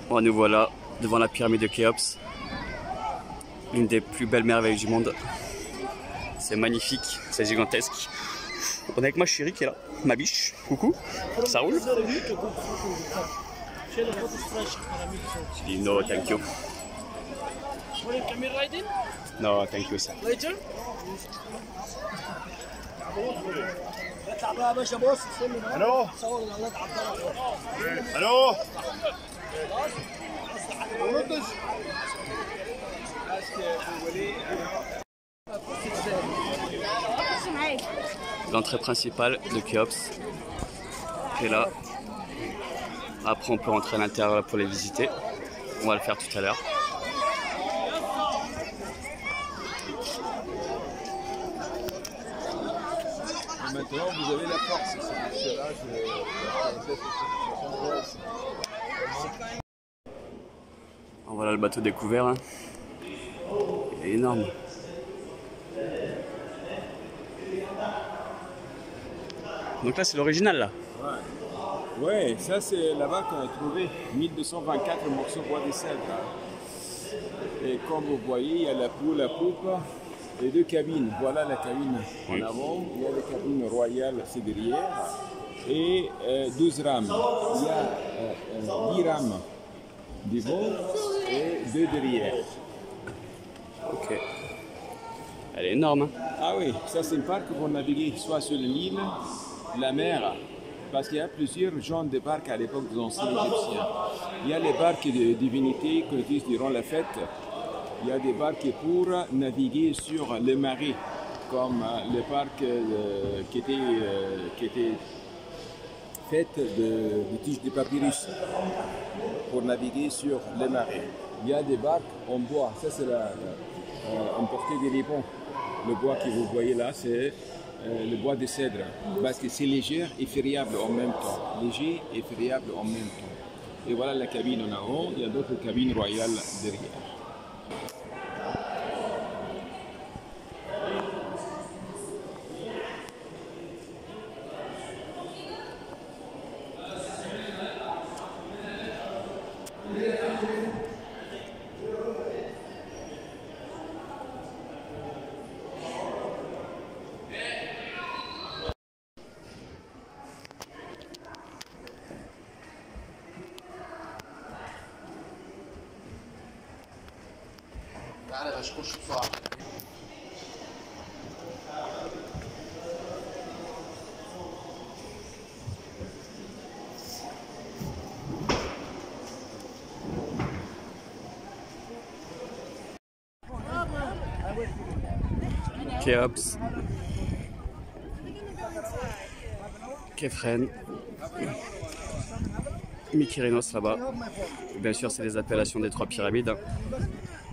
Bon, nous voilà devant la pyramide de Khéops, l'une des plus belles merveilles du monde. C'est magnifique, c'est gigantesque. On est avec ma chérie qui est là, ma biche. Coucou, ça roule? Je dis no, thank you. No, thank you, sir. الو الو L'entrée principale de Khéops qui est là. Après on peut rentrer à l'intérieur pour les visiter. On va le faire tout à l'heure. Maintenant vous avez la force. Voilà le bateau découvert. Hein. Il est énorme. Donc là c'est l'original là. Ouais, ça c'est là-bas qu'on a trouvé 1224 morceaux de bois de cèdre. Et comme vous voyez, il y a la poupe, les deux cabines. Voilà la cabine en avant, il y a la cabine royale, c'est derrière, et 12 rames. Il y a 10 rames devant et 2 derrière. Ok. Elle est énorme. Hein. Ah oui, ça c'est un parc pour naviguer soit sur l'île, la mer. Parce qu'il y a plusieurs genres de barques à l'époque des anciens Égyptiens. Il y a les barques de divinités qu'on utilise durant la fête. Il y a des barques pour naviguer sur les marées, comme les barques qui étaient faites de tiges de papyrus pour naviguer sur les marées. Il y a des barques en bois. Ça, c'est en portée des ribbons. Le bois que vous voyez là, c'est le bois de cèdre, parce que c'est léger et friable en même temps. Léger et friable en même temps. Et voilà la cabine en avant, il y a d'autres cabines royales derrière. Khéops, Képhren, Mykérinos là-bas. Bien sûr, c'est les appellations des trois pyramides.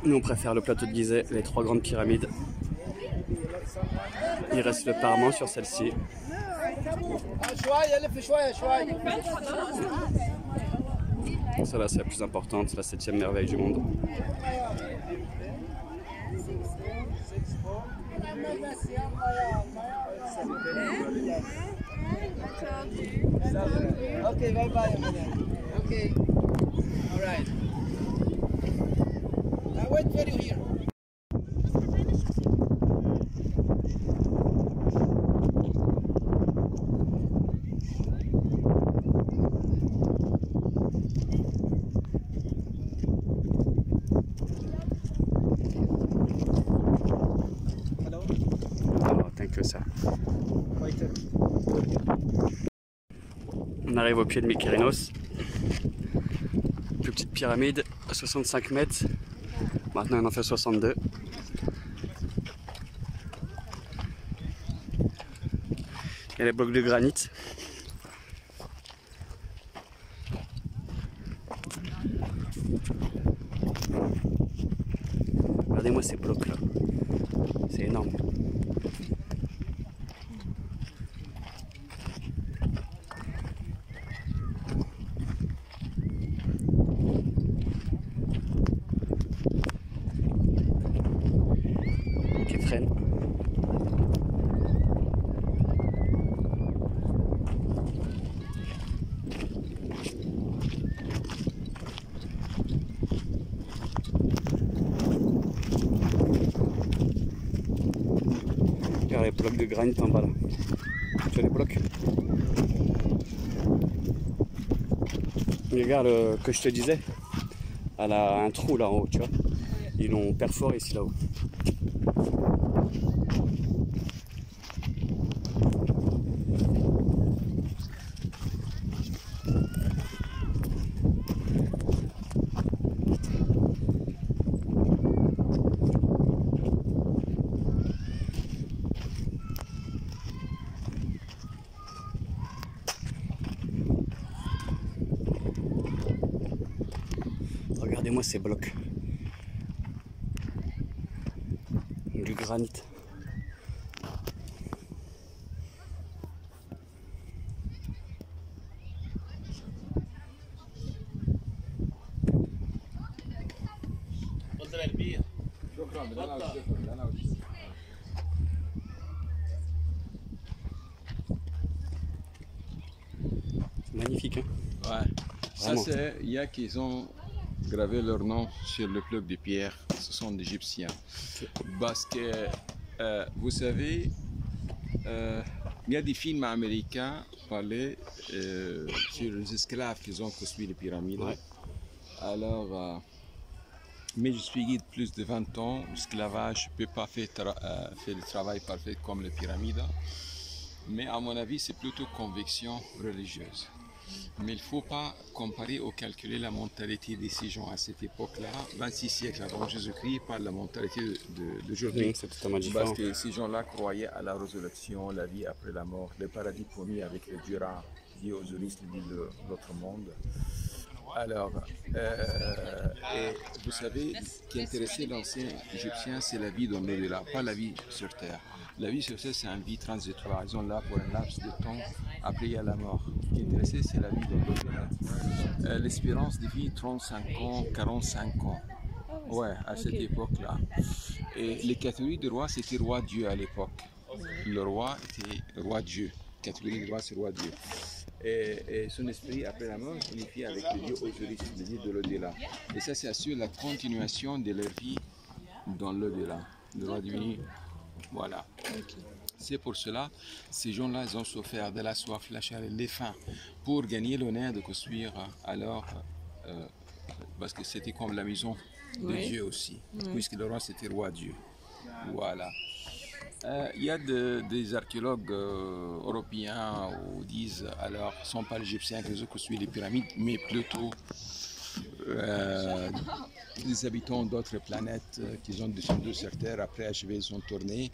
Nous, on préfère le plateau de Gizeh, les trois grandes pyramides. Il reste le parement sur celle-ci. Celle-là, c'est la plus importante, c'est la 7e merveille du monde. Okay, bye bye. Okay. All right. I wait for you here. Hello. Oh, thank you, sir. Waiter. On arrive au pied de Mykérinos. Plus petite pyramide, 65 mètres. Maintenant, on en fait 62. Il y a les blocs de granit. Regardez-moi ces blocs-là. C'est énorme. les frênes. Regarde les blocs de granit en bas là. Tu vois les blocs? Regarde que je te disais. Elle a un trou là en haut, tu vois. Ils l'ont perforé ici là-haut. Regardez-moi ces blocs. Du granit. C'est magnifique, hein? Ouais. Ça, Vraiment. c'est, il y a qui ont gravé leur nom sur le bloc de pierre. Ce sont des Égyptiens. Parce que, vous savez, il y a des films américains parlaient sur les esclaves qui ont construit les pyramides. Ouais. Alors, mais je suis guide plus de 20 ans. L'esclavage ne peut pas faire le travail parfait comme les pyramides. Mais à mon avis, c'est plutôt conviction religieuse. Mais il ne faut pas comparer ou calculer la mentalité de ces gens à cette époque-là, 26 siècles avant Jésus-Christ, par la mentalité d'aujourd'hui. C'est totalement différent. Parce que ces gens-là croyaient à la résurrection, la vie après la mort, le paradis promis avec le Dura, dit Osiris, dit l'autre monde. Alors, et vous savez, ce qui intéressait l'ancien Égyptien, c'est la vie dans l'au-delà, pas la vie sur Terre. La vie sur Terre, c'est une vie transitoire. Ils sont là pour un laps de temps, après il y a la mort. Ce qui intéressait, c'est la vie dans l'au-delà. L'espérance de vie, 35 ans, 45 ans. Ouais, à cette époque-là. Et les catégories de roi, c'était roi Dieu à l'époque. Le roi était roi Dieu. Catégorie de roi, c'est roi Dieu. Et son esprit, après la mort, unifie avec le Dieu Osiris, le Dieu de l'au-delà. Et ça, c'est assure la continuation de leur vie dans l'au-delà. Le roi divin, voilà. C'est pour cela, ces gens-là, ils ont souffert de la soif, la chair et les faim pour gagner l'honneur de construire alors, parce que c'était comme la maison de Dieu aussi, puisque le roi, c'était roi Dieu. Voilà. Il y a des archéologues européens qui disent, alors, ce ne sont pas les Égyptiens qui ont construit les pyramides, mais plutôt les habitants d'autres planètes qui ont descendu sur Terre après achever, ils ont tourné.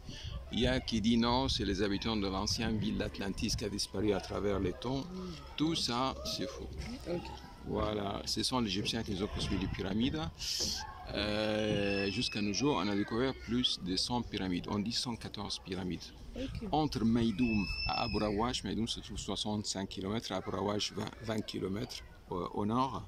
Il y a qui dit non, c'est les habitants de l'ancienne ville d'Atlantis qui a disparu à travers les temps. Tout ça, c'est faux. Voilà, ce sont les Égyptiens qui ont construit les pyramides. Jusqu'à nos jours, on a découvert plus de 100 pyramides. On dit 114 pyramides. Entre Maïdoum et Abu Rawash, Maïdoum se trouve 65 km, Abu Rawash 20 km au nord,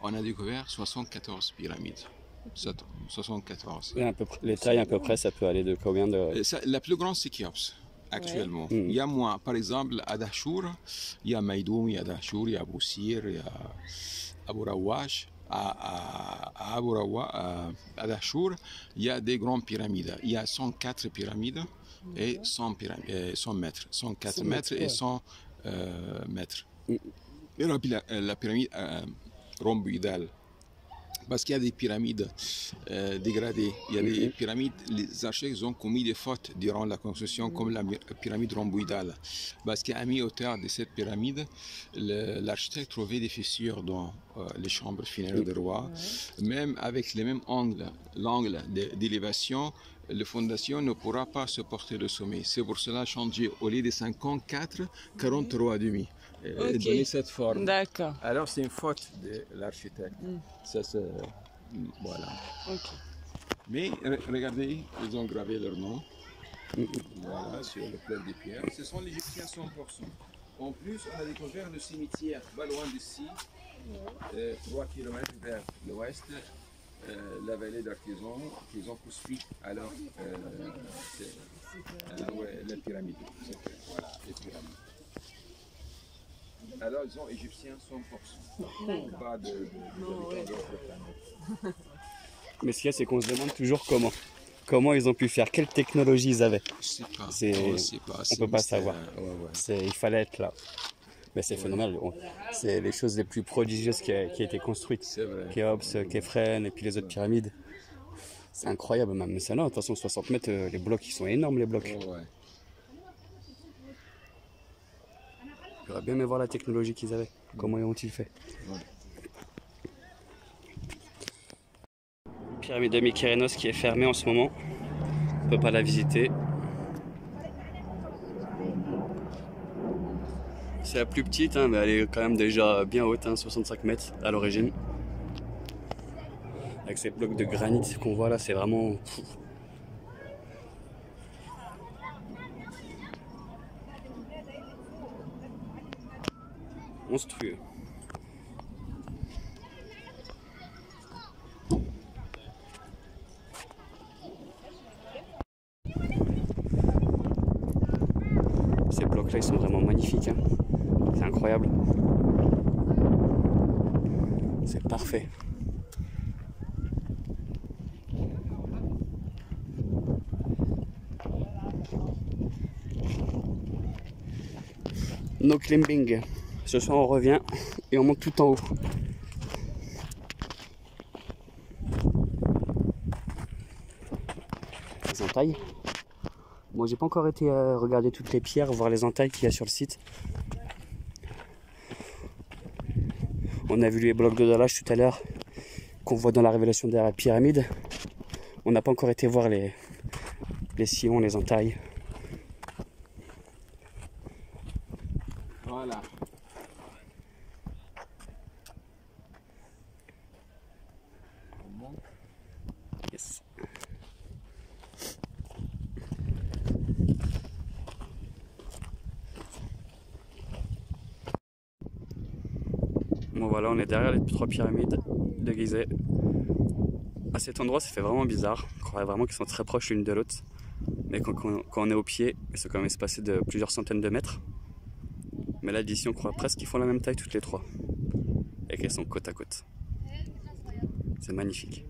on a découvert 74 pyramides. 74. Et les tailles à peu près, ça peut aller de combien de... La plus grande, c'est Khéops, actuellement. Il y a moins, par exemple, à Dahchour, il y a Maïdoum, il y a Dahchour, il y a Abou Sir, il y a Abu Rawash. À Dahchour, il y a des grandes pyramides. Il y a 104 pyramides et 100 mètres. 104 mètres et 100 mètres. Et la pyramide rhomboïdale. Parce qu'il y a des pyramides dégradées. Il y a des pyramides, les architectes ont commis des fautes durant la construction, comme la pyramide rhomboïdale. Parce qu'à mi-hauteur de cette pyramide, l'architecte trouvait des fissures dans les chambres funéraires du roi. Même avec le même l'angle d'élévation, la fondation ne pourra pas supporter le sommet. C'est pour cela changer au lieu de 54, 43,5. Donner cette forme. D'accord. Alors c'est une faute de l'architecte. Ça c'est voilà. Mais regardez, ils ont gravé leur nom. Voilà, sur le bloc de pierre. Ce sont les Égyptiens 100%. En plus, on a découvert le cimetière pas loin d'ici, 3 km vers l'ouest, la vallée d'Artisan qu'ils ont construit alors pyramides. Voilà, les pyramides. Alors, ils sont égyptiens 100%. Pas d'autres planètes. Mais ce qu'il y a, c'est qu'on se demande toujours comment ils ont pu faire, quelle technologie ils avaient. Je sais pas. On peut pas savoir. Il fallait être là. Mais c'est phénoménal. C'est les choses les plus prodigieuses qui a été construites. C'est vrai. Khéops, Képhren et puis les autres pyramides. C'est incroyable même. Mais c'est là, attention, 60 mètres, les blocs, ils sont énormes les blocs. J'aurais bien aimé voir la technologie qu'ils avaient. Comment ont-ils fait? Pyramide de Mykérinos qui est fermée en ce moment. On ne peut pas la visiter. C'est la plus petite, hein, mais elle est quand même déjà bien haute, hein, 65 mètres à l'origine. Avec ces blocs de granit qu'on voit là, c'est vraiment monstrueux. Ces blocs là ils sont vraiment magnifiques, hein. C'est incroyable, c'est parfait. No climbing. Ce soir on revient et on monte tout en haut. Les entailles. Bon, j'ai pas encore été regarder toutes les pierres, voir les entailles qu'il y a sur le site. On a vu les blocs de dallage tout à l'heure qu'on voit dans la révélation de la pyramide. On n'a pas encore été voir les sillons, les entailles. Voilà. Yes. Bon voilà, on est derrière les 3 pyramides de Gizeh. À cet endroit, ça fait vraiment bizarre. On croirait vraiment qu'ils sont très proches l'une de l'autre. Mais quand on est au pied, c'est quand même espacé de plusieurs centaines de mètres. Mais là, d'ici, on croit presque qu'ils font la même taille toutes les 3. Et qu'elles sont côte à côte. C'est magnifique.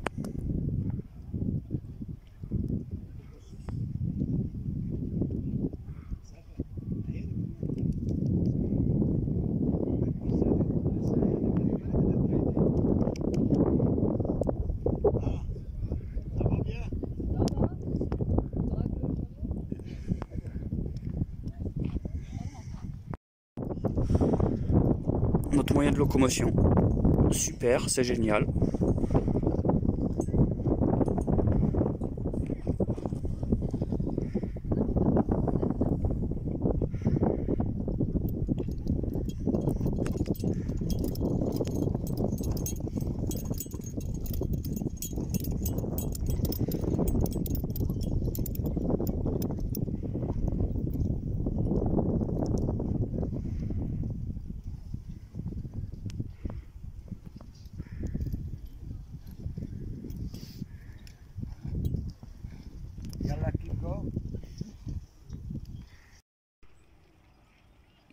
Notre moyen de locomotion, super, c'est génial.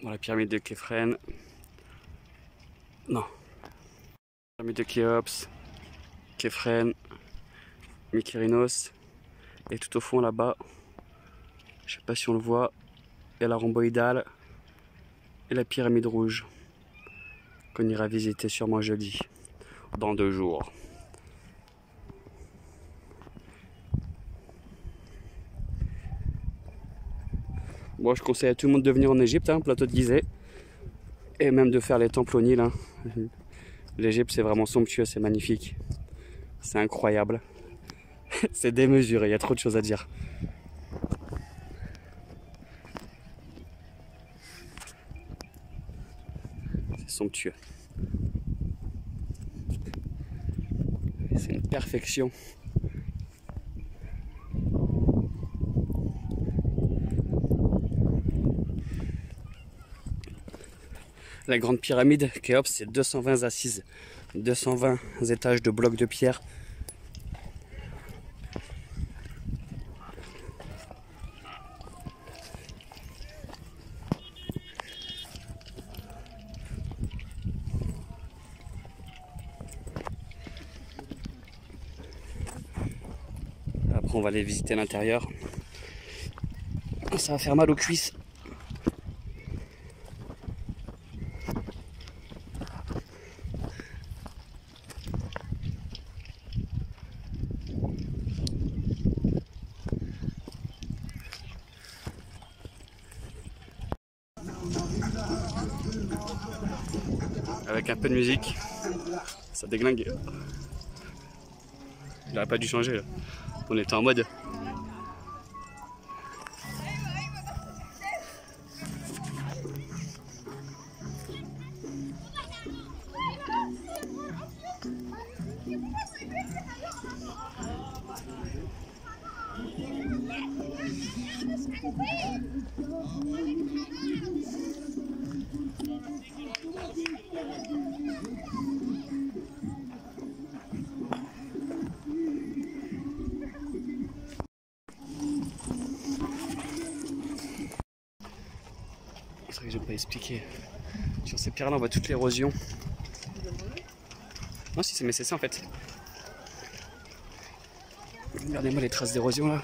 Bon, la pyramide de Képhren. Non. Pyramide de Khéops, Képhren, Mykérinos. Et tout au fond là-bas, je sais pas si on le voit, il y a la rhomboïdale et la pyramide rouge qu'on ira visiter sûrement jeudi, dans 2 jours. Bon, je conseille à tout le monde de venir en Égypte, hein, plateau de Gizeh, et même de faire les temples au Nil. Hein. L'Égypte, c'est vraiment somptueux, c'est magnifique, c'est incroyable, c'est démesuré, il y a trop de choses à dire. C'est somptueux. C'est une perfection. La grande pyramide, Khéops, c'est 220 assises, 220 étages de blocs de pierre. Après on va aller visiter l'intérieur. Ça va faire mal aux cuisses. Avec un peu de musique, ça déglingue. Il n'aurait pas dû changer là. On était en mode. C'est vrai que je n'ai pas expliqué. Sur ces pierres là on voit toute l'érosion. Non si mais c'est ça en fait. Regardez-moi les traces d'érosion là.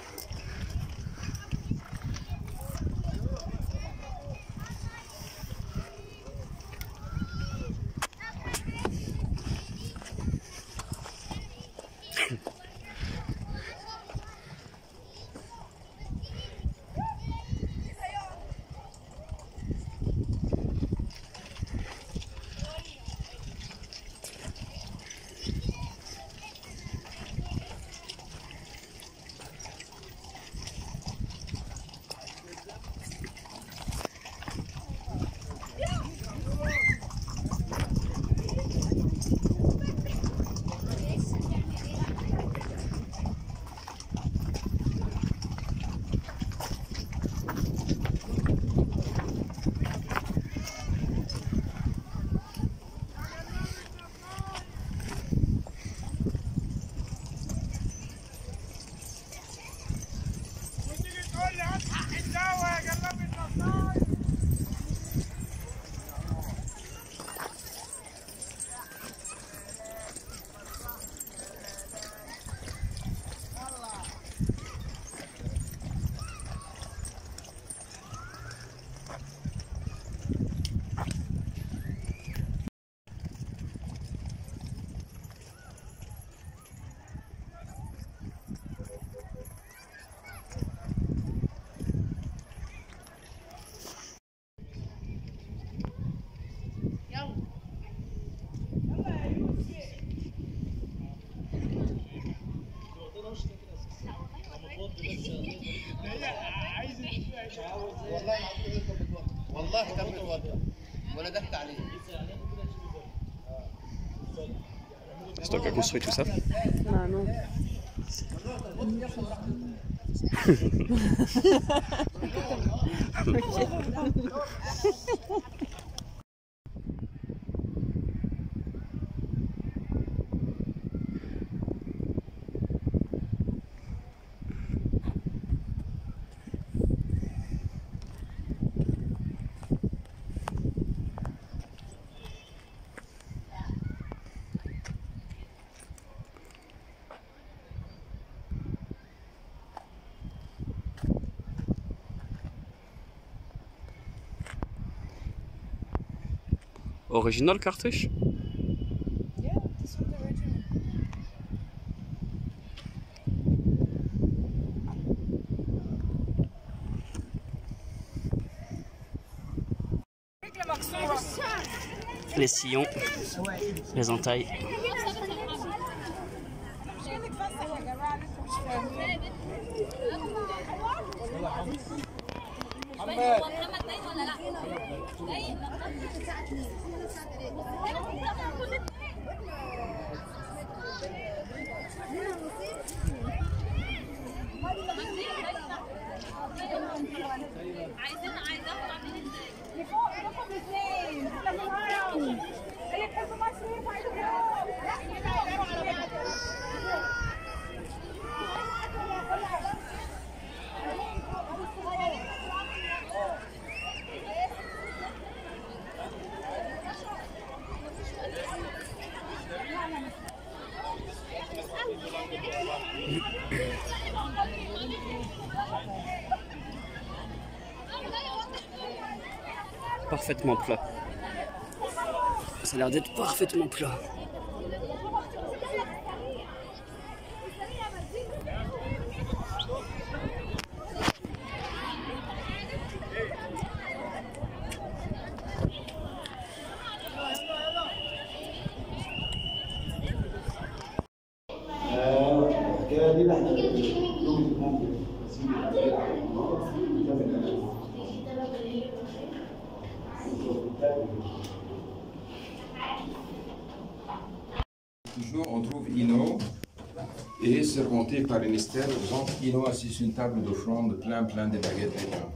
C'est toi qui as construit tout ça? Ah non. Original cartouche? Yeah, this one's original. Les sillons, les entailles. parfaitement plat. Ça a l'air d'être parfaitement plat. Toujours, on trouve Ino et serventé par une estelle. Ino assis sur une table d'offrande plein de baguettes et pain.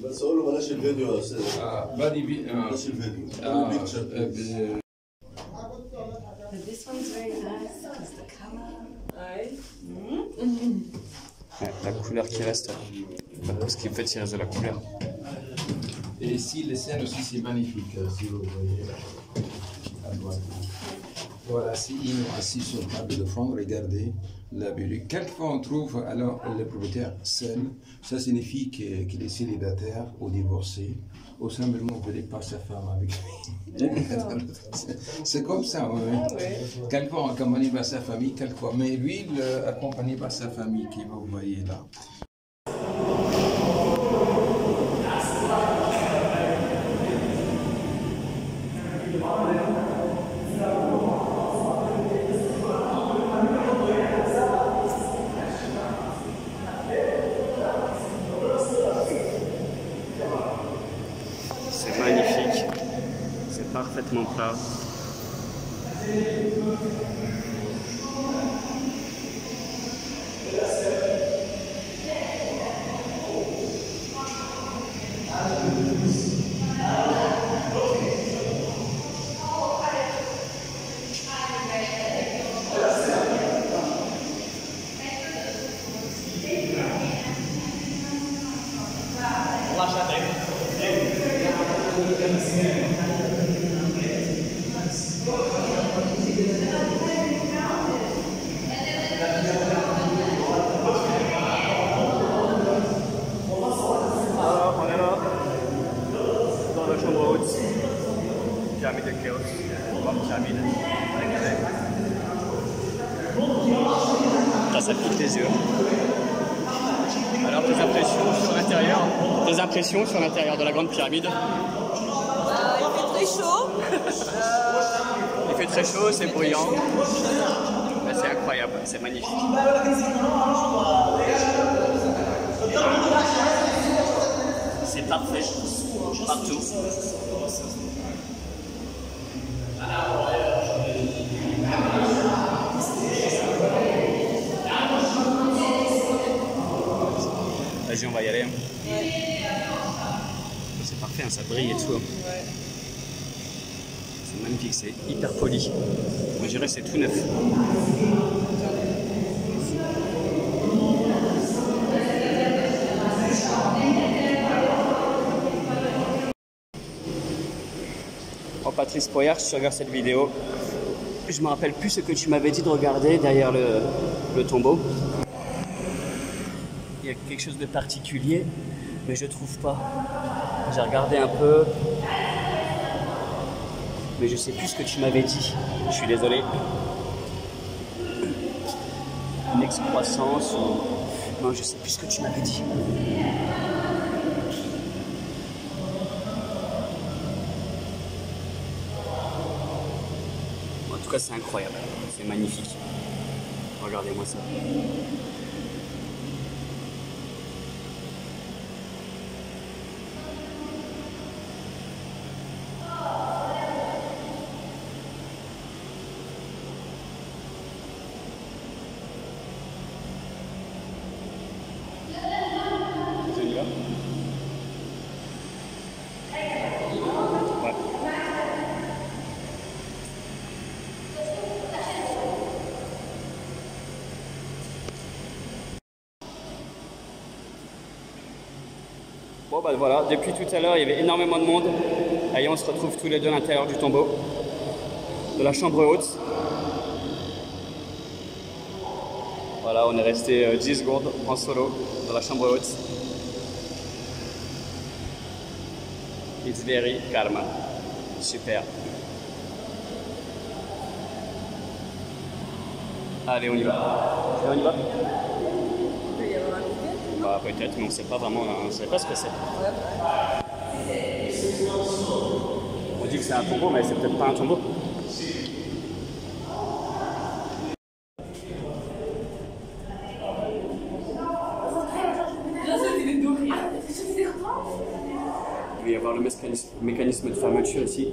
بس اقول له بلاش الفيديو يا استاذ. بلاش الفيديو. This one's very nice because the color. Ouais, la couleur qui reste, ce qui me fait tirer de la couleur. Et ici, les scènes aussi, c'est magnifique, si vous voyez à droite. Voilà, c'est Ino assis sur une table de fond, regardez la bulle. Quelquefois, on trouve alors le propriétaire seul. Ça signifie qu'il est célibataire ou divorcé, ou simplement ne voulait pas sa femme avec lui. C'est comme ça, oui. Ah, ouais. Quelquefois, accompagné par sa famille, quelquefois. Mais lui, accompagné par sa famille, qui vous voyez là. C'est magnifique, c'est parfaitement plat. Pyramide de Khéops, pyramide. Ça pique les yeux. Alors tes impressions sur l'intérieur de la grande pyramide? Il fait très chaud. Il fait très chaud, c'est bruyant. C'est incroyable, c'est magnifique. C'est parfait, partout. Vas-y, on va y aller. C'est parfait, hein, ça brille et tout. C'est magnifique, c'est hyper poli. Moi, je dirais que c'est tout neuf. Oh, Patrice Poyard, si tu regardes cette vidéo, je me rappelle plus ce que tu m'avais dit de regarder derrière le tombeau. Il y a quelque chose de particulier, mais je trouve pas. J'ai regardé un peu, mais je sais plus ce que tu m'avais dit. Je suis désolé. Une excroissance ou... Non, je sais plus ce que tu m'avais dit. En tout cas, c'est incroyable. C'est magnifique. Regardez-moi ça. Bon bah voilà, depuis tout à l'heure il y avait énormément de monde. Allez, on se retrouve tous les deux à l'intérieur du tombeau, de la chambre haute. Voilà, on est resté 10 secondes en solo dans la chambre haute. It's very calm. Super. Allez, on y va. Et on y va? Bah, peut-être, mais on sait pas vraiment, on sait pas ce que c'est. On dit que c'est un tombeau, mais c'est peut-être pas un tombeau. Il va y avoir le mécanisme de fermeture ici.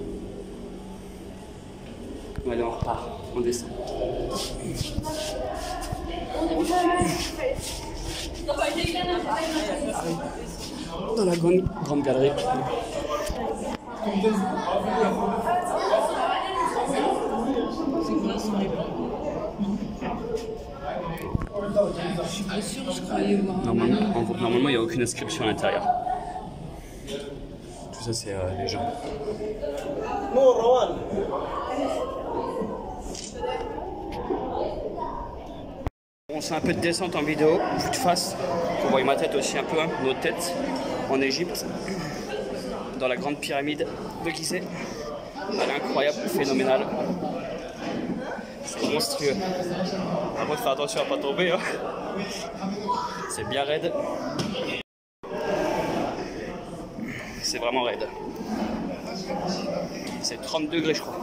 Allez, on repart, on descend. Dans la grande galerie. Je suis pas sûre, je croyais voir. Normalement, il n'y a aucune inscription à l'intérieur. Tout ça, c'est les gens. On fait un peu de descente en vidéo, vue de face, pour voir ma tête aussi un peu, hein, notre tête, en Égypte, dans la grande pyramide de Gizeh. Elle est incroyable, phénoménale. C'est monstrueux. Par contre, faire attention à ne pas tomber. Hein. C'est bien raide. C'est vraiment raide. C'est 30 degrés, je crois.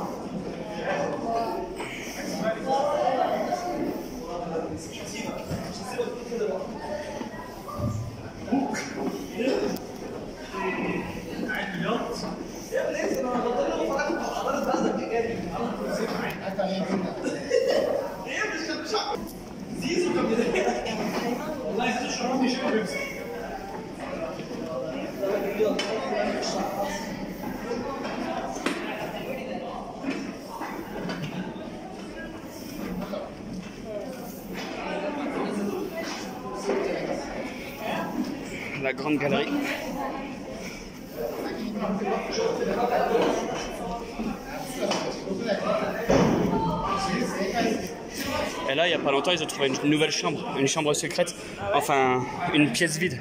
La grande galerie. Et là, il n'y a pas longtemps, ils ont trouvé une nouvelle chambre, une chambre secrète, enfin une pièce vide.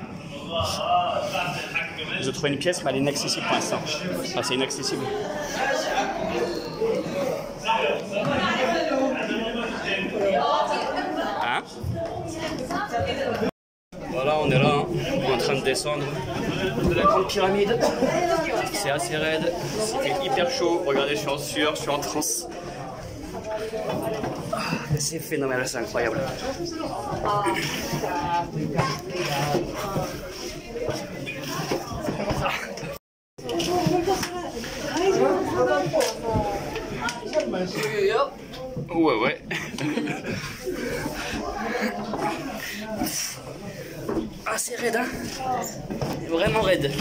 Ils ont trouvé une pièce, mais elle est inaccessible pour l'instant. Enfin, c'est inaccessible. Hein? Voilà, on est là, hein, on est en train de descendre de la grande pyramide. C'est assez raide, c'est hyper chaud. Regardez, je suis en sueur, je suis en transe. C'est phénoménal, c'est incroyable. Ouais. Ah, c'est raide, hein? Vraiment raide.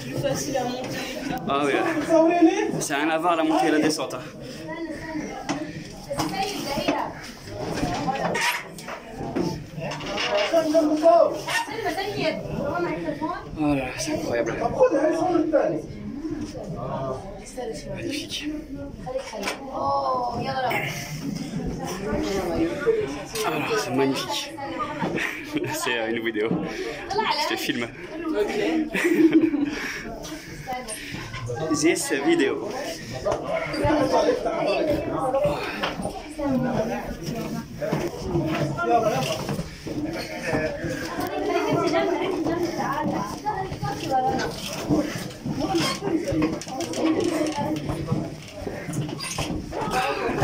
Plus facile à monter. Ah oui, c'est rien à voir la montée et la descente. Hein. Oh là là, c'est incroyable. Magnifique. Alors, c'est magnifique. C'est une vidéo. Je te filme. This video.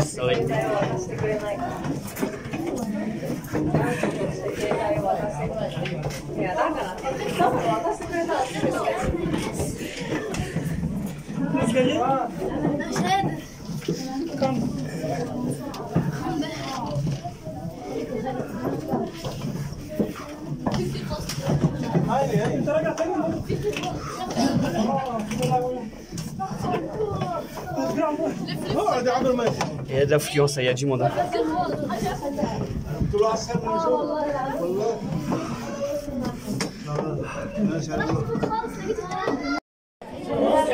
Sorry. Il y a de l'affluence, il y a du monde.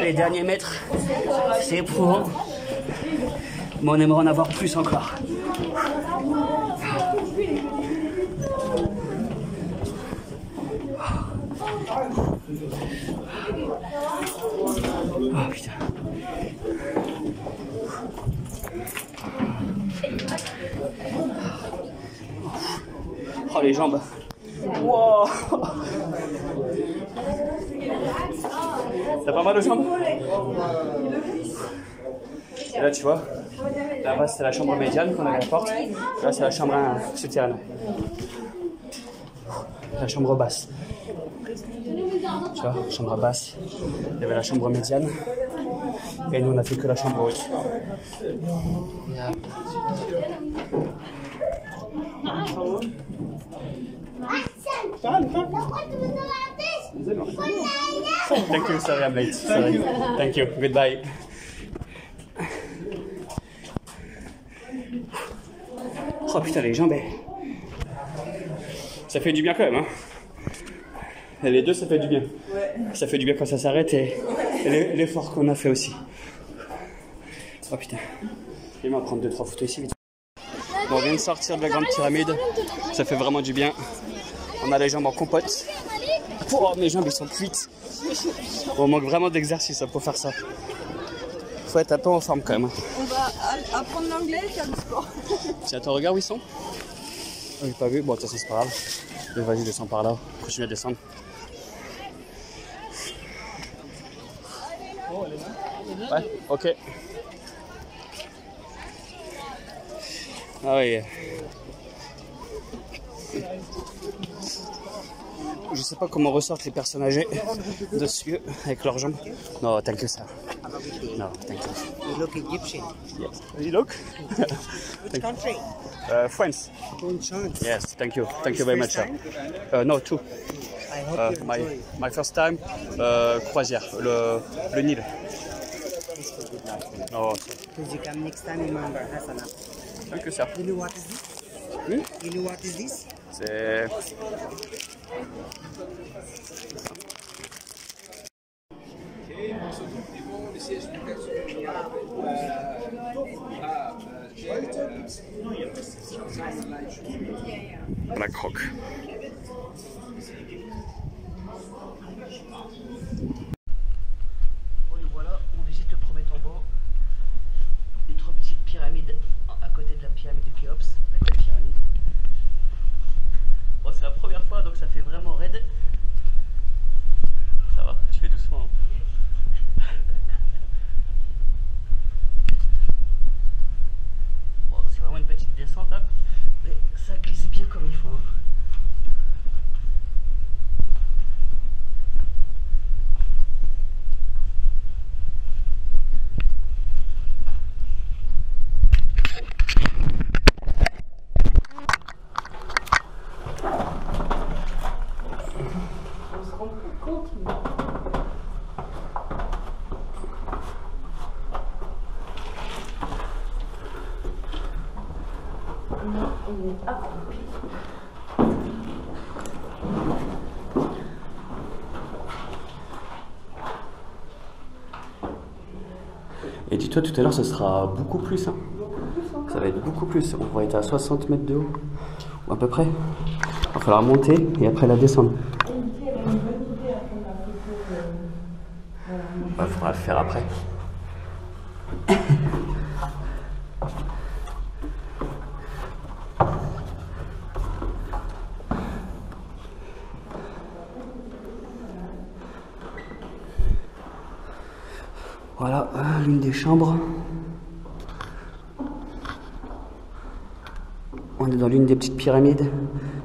Les derniers mètres, c'est éprouvant. Mais on aimerait en avoir plus encore. Oh putain. Oh les jambes. Wow. T'as pas mal aux jambes? Et là tu vois, là-bas c'était la chambre médiane qu'on avait à la porte. Là c'est la chambre souterraine. La chambre basse. Tu vois, chambre basse. Il y avait la chambre médiane. Et nous on a fait que la chambre haute. Thank you, sorry I'm late. Sorry. Thank you, goodbye. Oh putain les jambes. Ça fait du bien quand même hein. Et les deux ça fait du bien. Ça fait du bien quand ça s'arrête et l'effort qu'on a fait aussi. Oh putain. Je vais m'en prendre 2-3 photos ici vite. Bon, on vient de sortir de la grande pyramide. Ça fait vraiment du bien. On a les jambes en compote. Oh mes jambes ils sont cuites. On manque vraiment d'exercice pour faire ça. Faut être un peu en forme quand même. On va apprendre l'anglais et faire du sport. Tiens, attends, regarde où ils sont. Oh, j'ai pas vu. Bon, de toute façon, c'est pas grave. Mais vas-y, descends par là. Continue à descendre. Ouais, ok. Ah oui. Je sais pas comment ressortent les personnes âgées dessus avec leurs jambes. No, thank you, sir. No, thank you. You look Egyptian. Yes. You look? Which country? France. France. Yes, thank you. Thank you very much, sir. No, two. I hope you enjoy. My first time, croisière, le Nil. It's for good luck. Oh, Please, you come next time, remember Hasana. thank you, sir. You know what is this? You know what is this? C'est... La croque. Bon, nous voilà, on visite le premier tombeau. Les 3 petites pyramides à côté de la pyramide de Khéops, la grande pyramide. Bon, c'est la première fois donc ça fait vraiment raide. Ça va, tu fais doucement. Hein. Bon, c'est vraiment une petite descente, hein, mais ça glisse bien comme il faut. Hein. Et dis-toi, tout à l'heure, ce sera beaucoup plus. Hein. Ça va être beaucoup plus. On va être à 60 mètres de haut, ou à peu près. Il va falloir monter et après la descendre. Il faudra le faire après. Voilà, l'une des chambres. On est dans l'une des petites pyramides.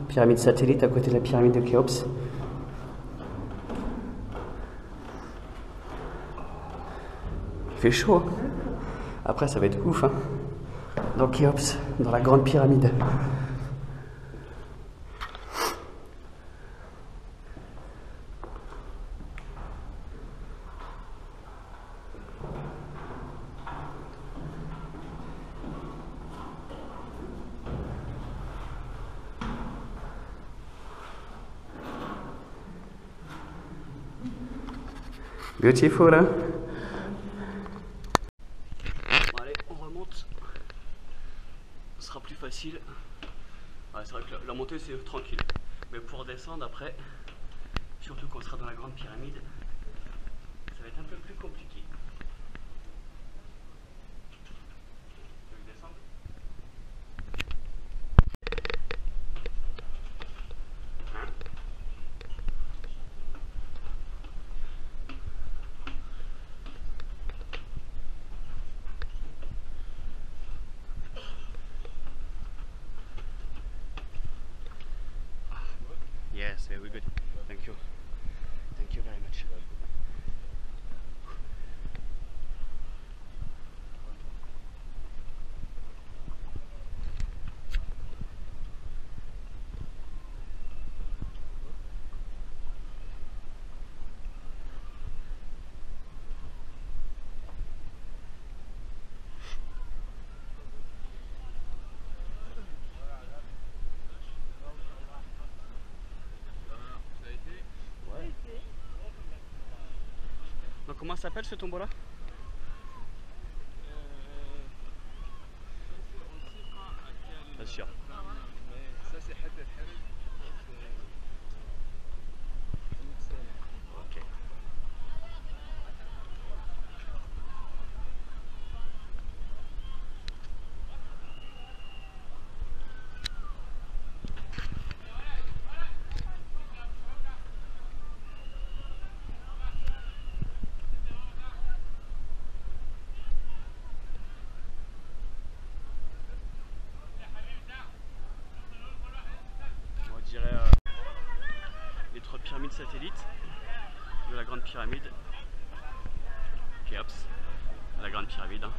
Pyramide satellite à côté de la pyramide de Khéops. Il fait chaud. Hein. Après, ça va être ouf. Hein. Dans Khéops, dans la grande pyramide. Beautiful, hein? Bon, allez, on remonte. monter c'est tranquille. Mais pour descendre après, surtout quand on sera dans la grande pyramide, ça va être un peu plus compliqué. Tu veux descendre ? Yes, very good. Thank you. Thank you very much. Donc comment ça s'appelle ce tombeau là? Bien sûr. Ok. On dirait les 3 pyramides satellites de la grande pyramide. Khéops, la grande pyramide. Hein.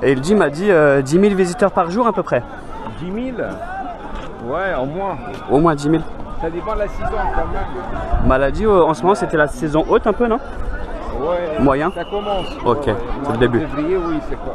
Et le gym m'a dit 10 000 visiteurs par jour à peu près. 10 000? Ouais, au moins. Au moins 10 000. Ça dépend de la saison quand même. Maladie, en ce moment c'était la saison haute un peu, non? Ouais. Moyen? Ça commence. Ok, ouais. c'est le début. Février, oui, c'est quoi?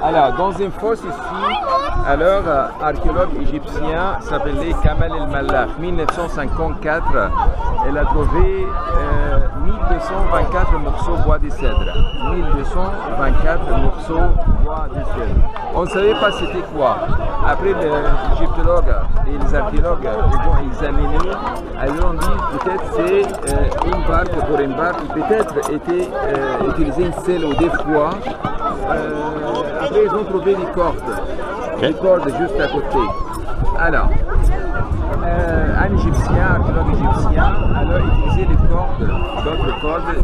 Alors, dans une fosse ici, alors, archéologue égyptien s'appelait Kamal el-Mallah, 1954, elle a trouvé 1224 morceaux bois de cèdre. 1224 morceaux bois de cèdre. On ne savait pas c'était quoi. Après, les égyptologues et les archéologues ont examiné, ils ont dit peut-être c'est une barque pour une barque, peut-être était utilisé une selle ou des fois. Après, ils ont trouvé des cordes juste à côté. Alors, un Égyptien, archéologue égyptien, alors utilisé les cordes, d'autres cordes,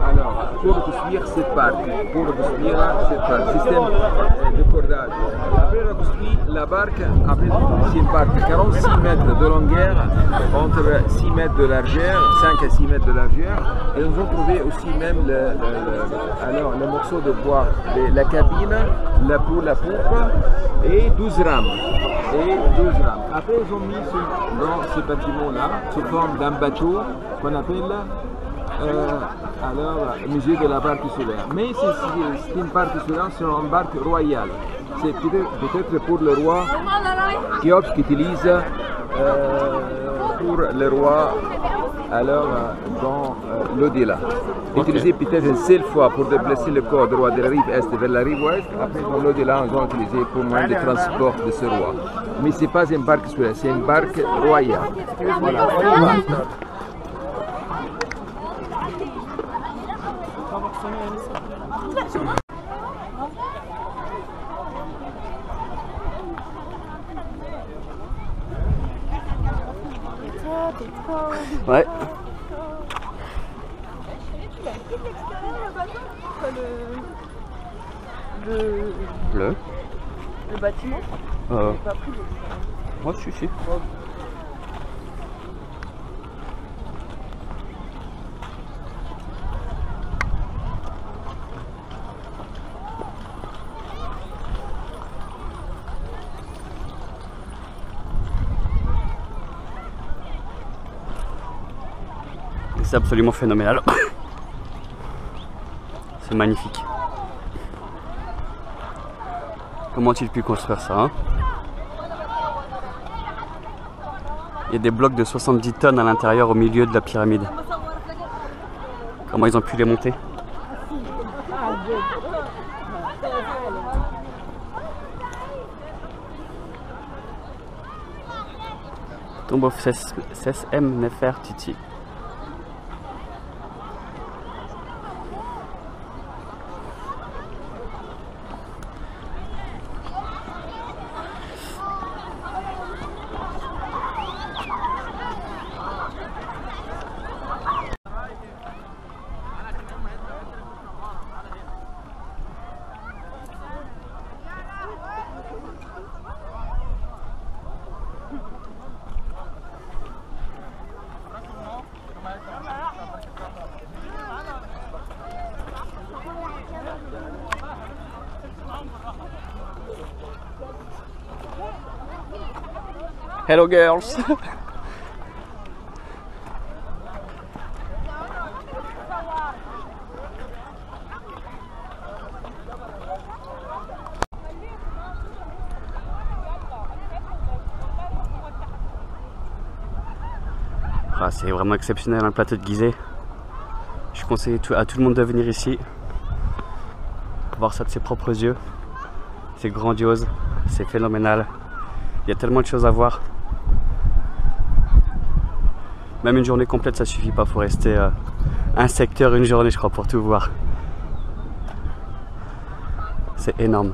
alors, pour construire cette barque, système de cordage. Après, on a construit la barque, après, c'est une barque 46 mètres de longueur, entre 6 mètres de largeur, 5 à 6 mètres de largeur, et nous avons trouvé aussi même le morceau de bois, la cabine, la poupe, et 12 rames. Après, ils ont mis dans ce bâtiment-là, sous forme d'un bateau qu'on appelle musée de la barque solaire. Mais c'est une barque solaire, c'est une barque royale. C'est peut-être pour le roi Khéops qui utilise pour le roi dans l'au-delà. Utilisé peut-être une seule fois pour déplacer le corps du roi de la rive est vers la rive ouest. Après, dans l'au-delà, ils ont utilisé pour moyen de transport de ce roi. Mais ce n'est pas une barque solaire, c'est une barque royale. Voilà. Ouais. Le bâtiment. Pas pris. Moi, je suis. C'est absolument phénoménal. C'est magnifique. Comment ont-ils pu construire ça, hein? Il y a des blocs de 70 tonnes à l'intérieur au milieu de la pyramide. Comment ils ont pu les monter? Tomb of Sesem Nefertiti. Hello girls. Ah, c'est vraiment exceptionnel, le plateau de Gizeh. Je conseille à tout le monde de venir ici, voir ça de ses propres yeux. C'est grandiose, c'est phénoménal. Il y a tellement de choses à voir. Même une journée complète, ça suffit pas. Faut rester un secteur, une journée, je crois, pour tout voir. C'est énorme.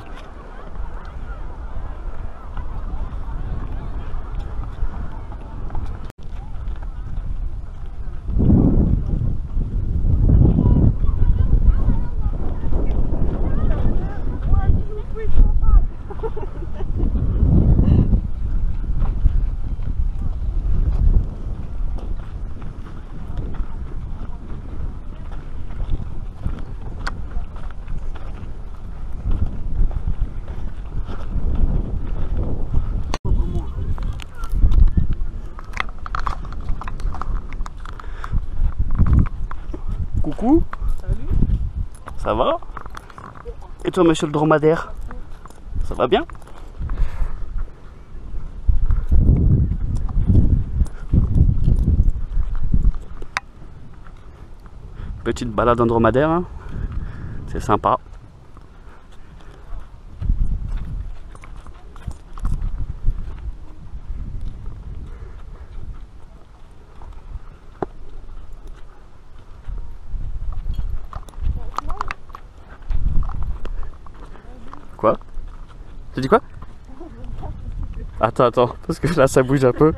Coucou. Salut. Ça va? Et toi, monsieur le dromadaire? Ça va bien? Petite balade en dromadaire, hein? C'est sympa. Quoi? Tu dis quoi? Attends, parce que là ça bouge un peu.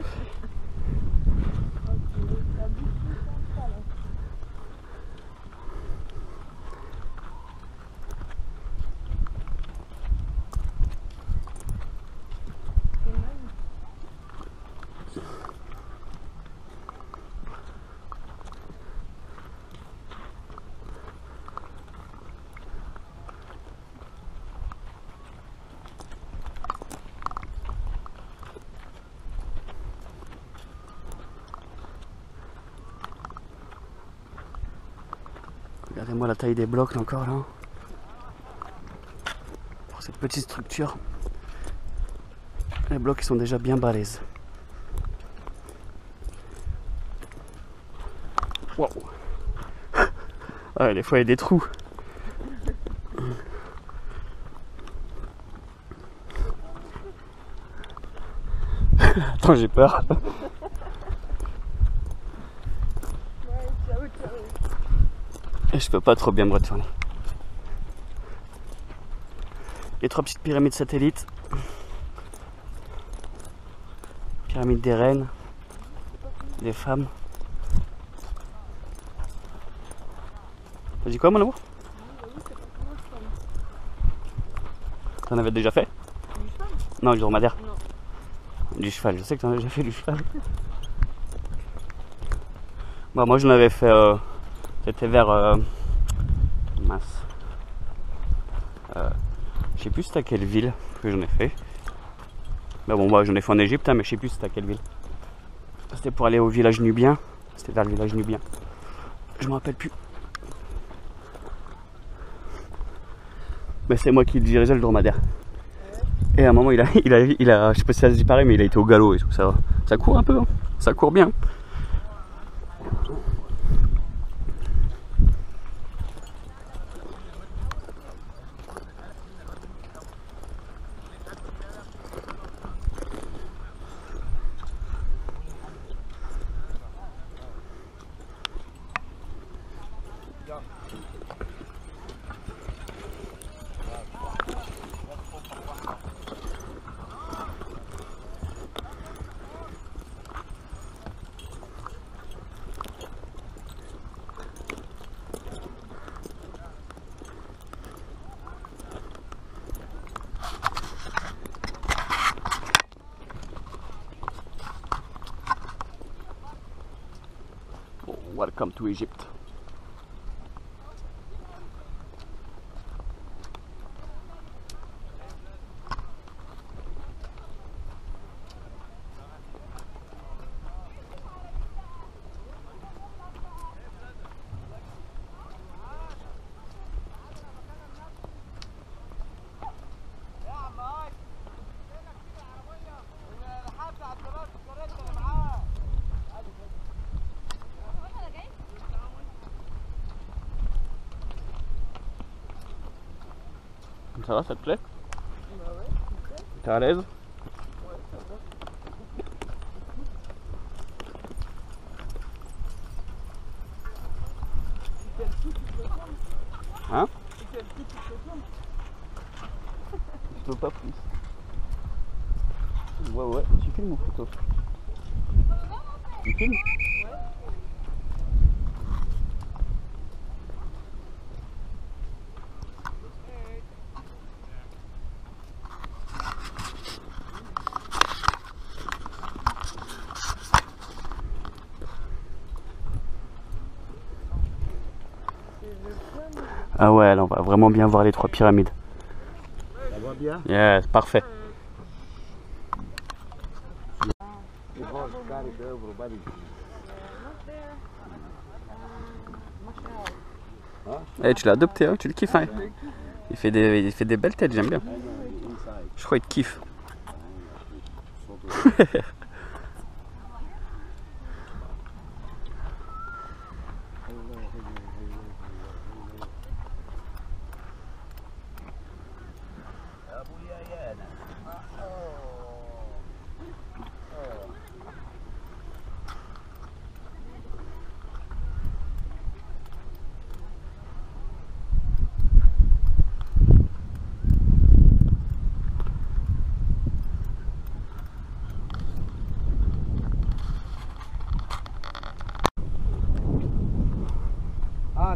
Regardez-moi la taille des blocs là encore là. Pour cette petite structure. Les blocs ils sont déjà bien balèzes. Wow. Ah, des fois il y a des trous. Attends, j'ai peur. Et je peux pas trop bien me retourner. Les 3 petites pyramides satellites. Pyramide des reines, des femmes. T'as dit quoi, mon amour? T'en avais déjà fait? Non, du dromadaire. Non. Du cheval, je sais que t'en as déjà fait du cheval. Bon, moi j'en avais fait, c'était vers, mince. Je sais plus c'était à quelle ville que j'en ai fait. Mais bon, moi j'en ai fait en Égypte, hein, mais je sais plus c'était à quelle ville. C'était pour aller au village nubien. C'était vers le village nubien. Je me rappelle plus. Mais c'est moi qui dirigeais le dromadaire. Et à un moment, il a, je sais pas si ça se dit pareil, mais il a été au galop et tout. Ça court un peu, hein. Ça court bien. Welcome to Egypt. Ça va, ça te plaît? Bah ouais. T'es à l'aise? Ouais, ça va. Hein? Si t'as le coup, tu te tournes. Je peux pas plus. Ouais, tu filmes ou photo? Tu filmes? Ah ouais, là on va vraiment bien voir les 3 pyramides. Ça va bien? Yeah, parfait. Eh, tu l'as adopté, hein, tu le kiffes, hein? Il fait des belles têtes, j'aime bien. Je crois qu'il te kiffe.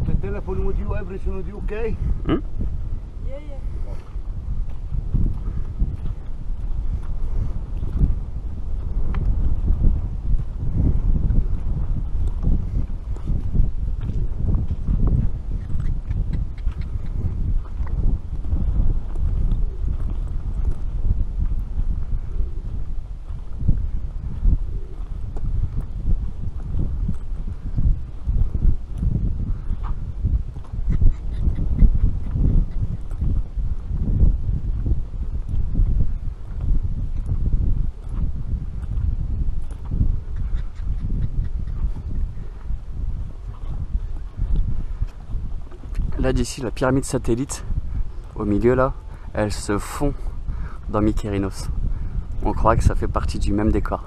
The telephone with you, everything with you, okay? Yeah, yeah. Là d'ici, la pyramide satellite, au milieu là, elle se fond dans Mykérinos. On croit que ça fait partie du même décor.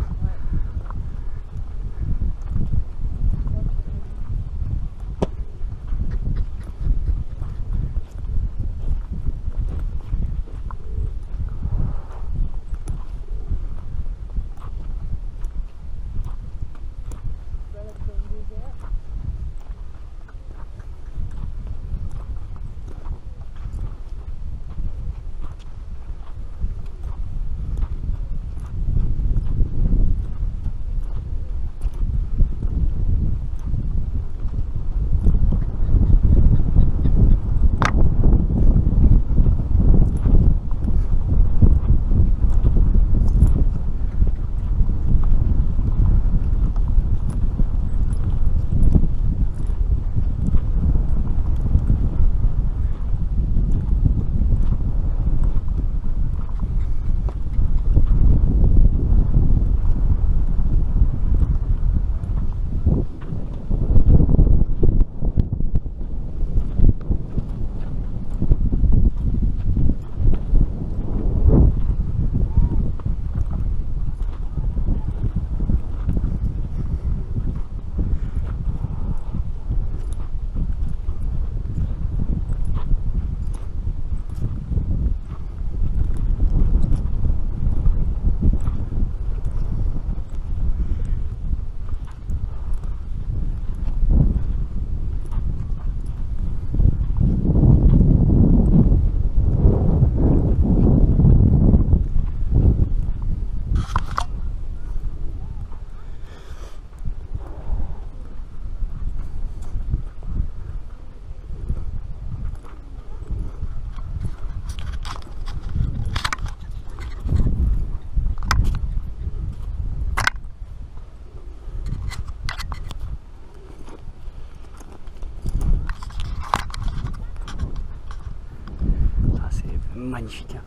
magnifique. Hein.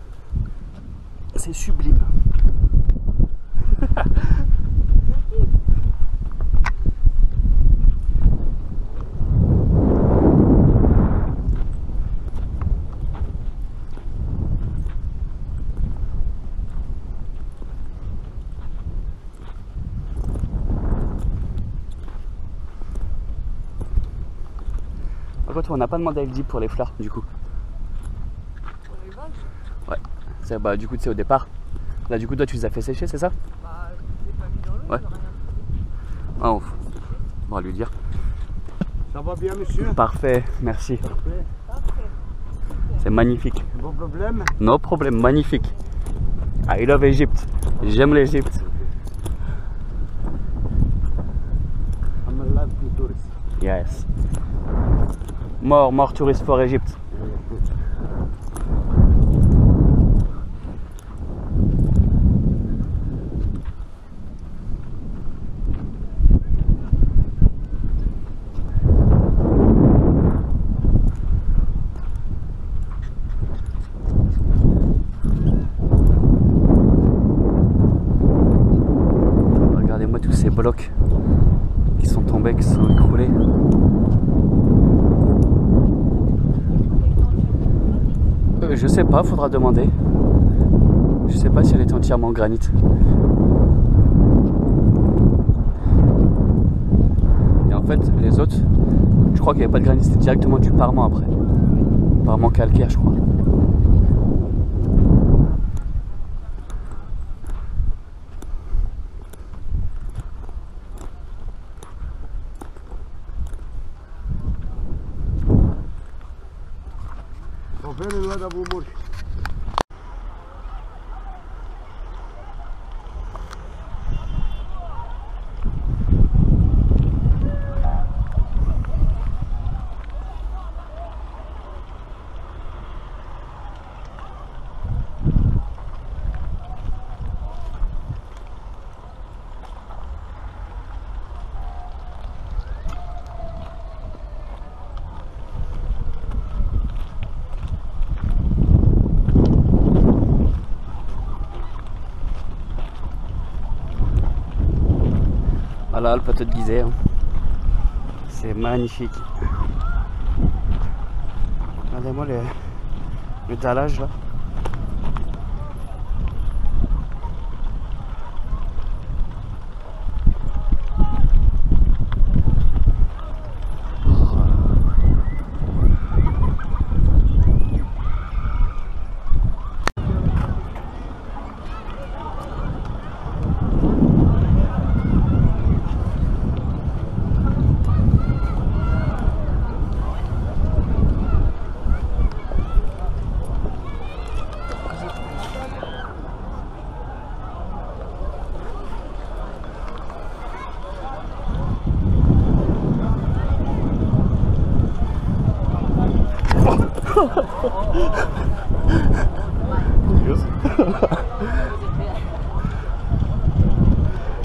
C'est sublime. Par contre, on n'a pas demandé à Eldi pour les fleurs, du coup. Pour les vaches? Ouais. Bah, du coup, tu sais, au départ. Là, du coup, toi, tu les as fait sécher, c'est ça? Bah, je les ai pas mis dans l'eau, Ouais. j'ai rien fait. Ah, on va lui dire. Ça va bien, monsieur? Parfait, merci. Parfait. Parfait. C'est magnifique. Bon problème? No problème, magnifique. I love Egypt. J'aime l'Égypte. I'm a live tourist. Yes. More tourist for Egypt. Regardez-moi tous ces blocs qui sont tombés, qui sont écroulés. Je sais pas, faudra demander. Je sais pas si elle est entièrement en granit. Et en fait, les autres, je crois qu'il n'y avait pas de granit, c'était directement du parement après. Parement calcaire, je crois. On fait le loi d'Abou Mourch. Voilà le plateau de Gizeh. Hein. C'est magnifique. Regardez-moi le dallage là.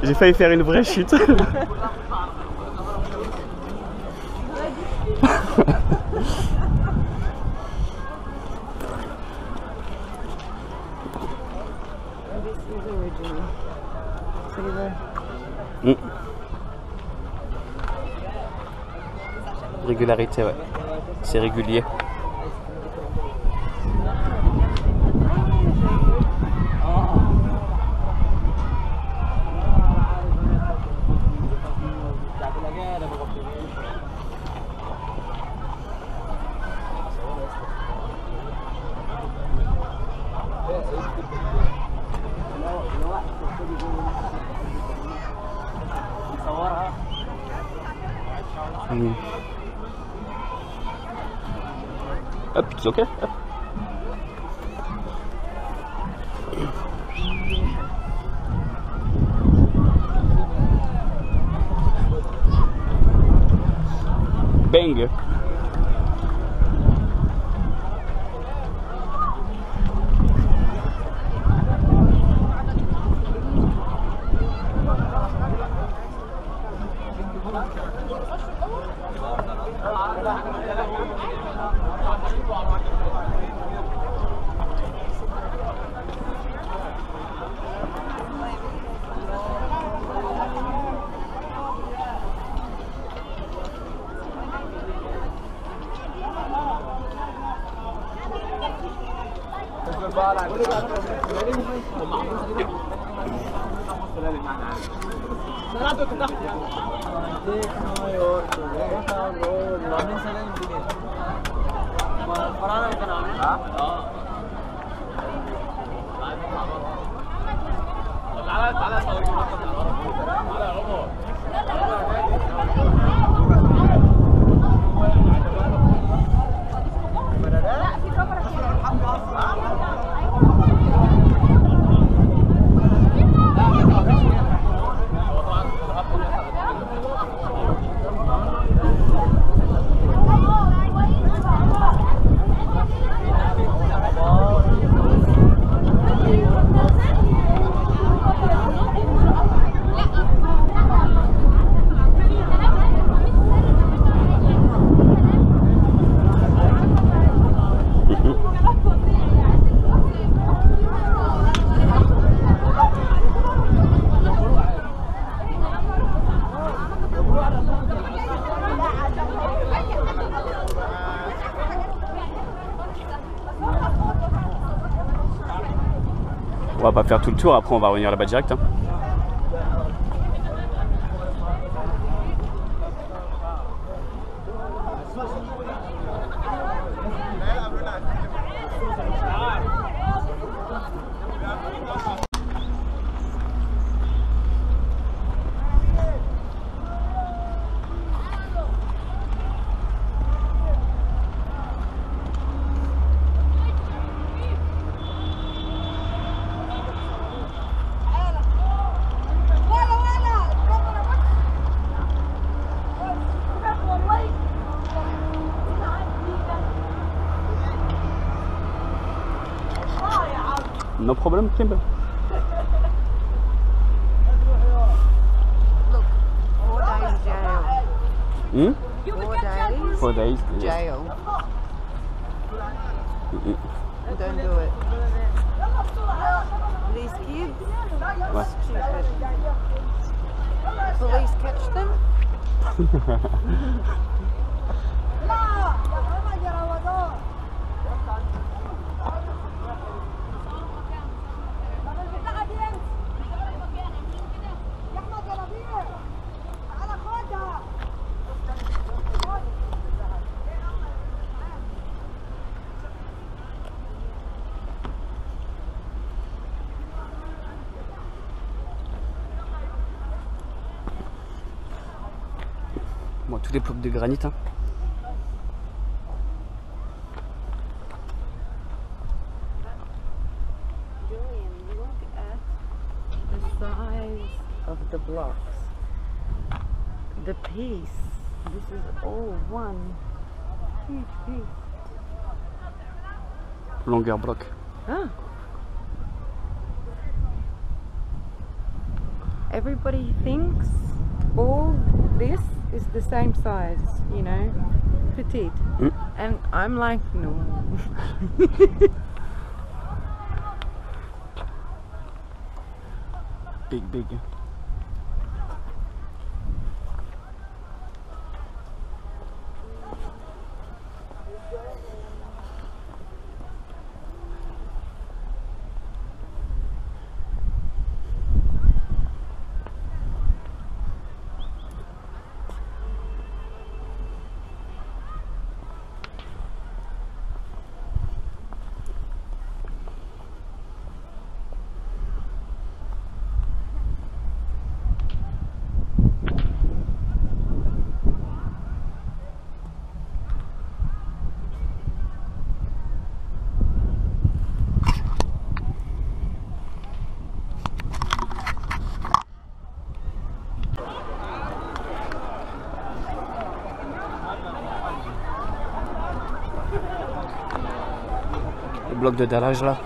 J'ai failli faire une vraie chute. Régularité, ouais. C'est régulier. Hop, it's okay. Hop. Bang. On va pas faire tout le tour, après on va revenir là-bas direct. Hein. No problem, Kimber. Look, 4 days jail. Hmm? 4 4 days days. Yes. jail. Don't do it. These kids, What? stupid. Police catch them. Bon, tous les blocs de granit. Hein. Julian, look at the size of the blocks. The piece. This is all one huge piece. Longueur bloc. Ah. Everybody thinks all this is the same size, you know, petite. And I'm like, no. Big. Le bloc de dallage là.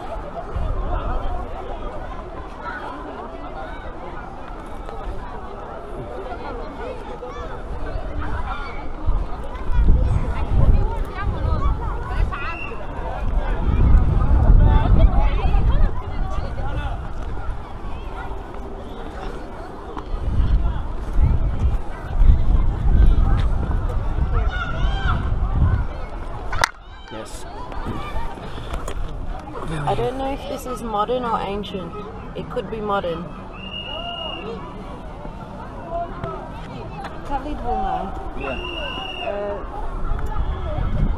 don't know if this is modern or ancient. It could be modern. Khalid will know. Yeah.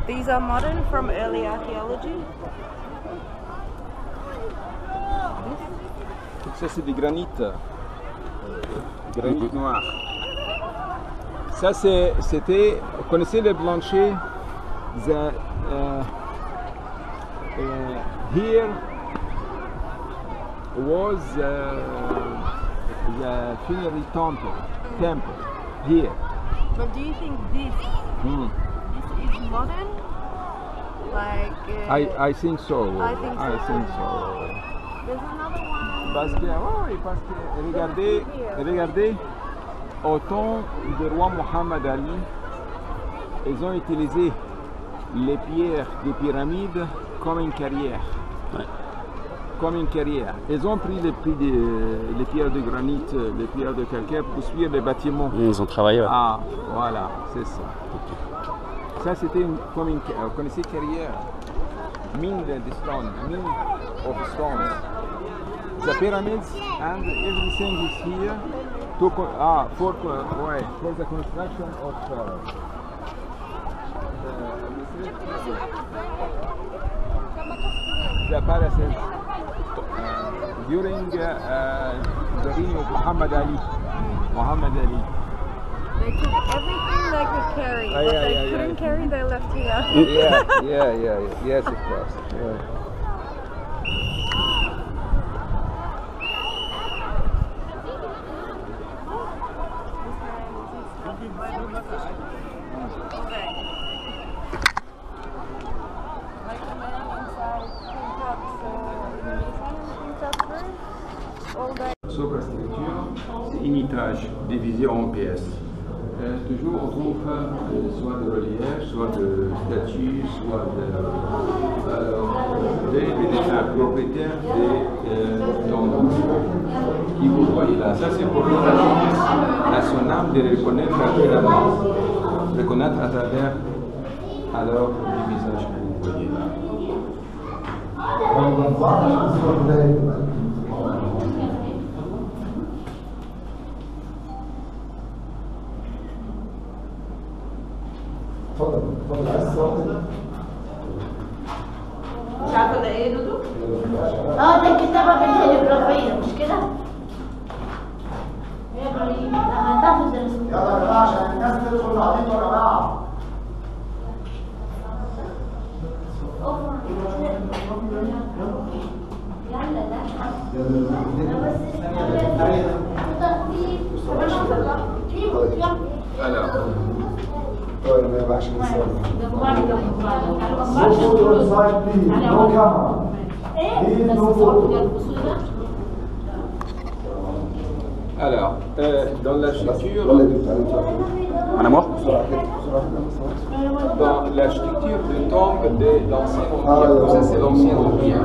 These are modern from early archaeology. Ça c'est du granit. Granit noir. Ça c'était, vous connaissez le plancher? Here was the funerary temple here. But do you think this is modern? Like I think so. I think so. There's another one. Parce que regardez, au temps du roi Mohammed Ali, ils ont utilisé les pierres des pyramides comme une carrière. Ouais. Comme une carrière. Ils ont pris les pierres de granit, les pierres de calcaire pour construire les bâtiments. Ils ont travaillé, ouais. Ah, voilà, c'est ça. Ça, c'était comme une, vous connaissez carrière? Mine de stone, mine of stones. The pyramids and everything is here for the construction of the palaces during the reign of Muhammad Ali. They took everything they could carry. What they couldn't carry, they left here. Yes, of course. Yeah. Like the man inside King Tut's museum, all day. Superstructure, c'est une étage divisé en pièces. Toujours on trouve soit de reliefs, soit de statues, soit des propriétaires des tombeaux qui vous voyez là. Ça c'est pour la jeunesse à son âme de les reconnaître à travers alors les visages que vous voyez là. مش عارفه ده ايه دودو؟ ده الكتابه بالهيروغليفيه مش كده؟ هي غريبه انا هتحفظ الرسم. يلا يا جماعه عشان الناس تدخل بعدين يا جماعه. Alors, dans la structure, dans la structure de tombe de l'ancien empire, ça c'est l'ancien empire,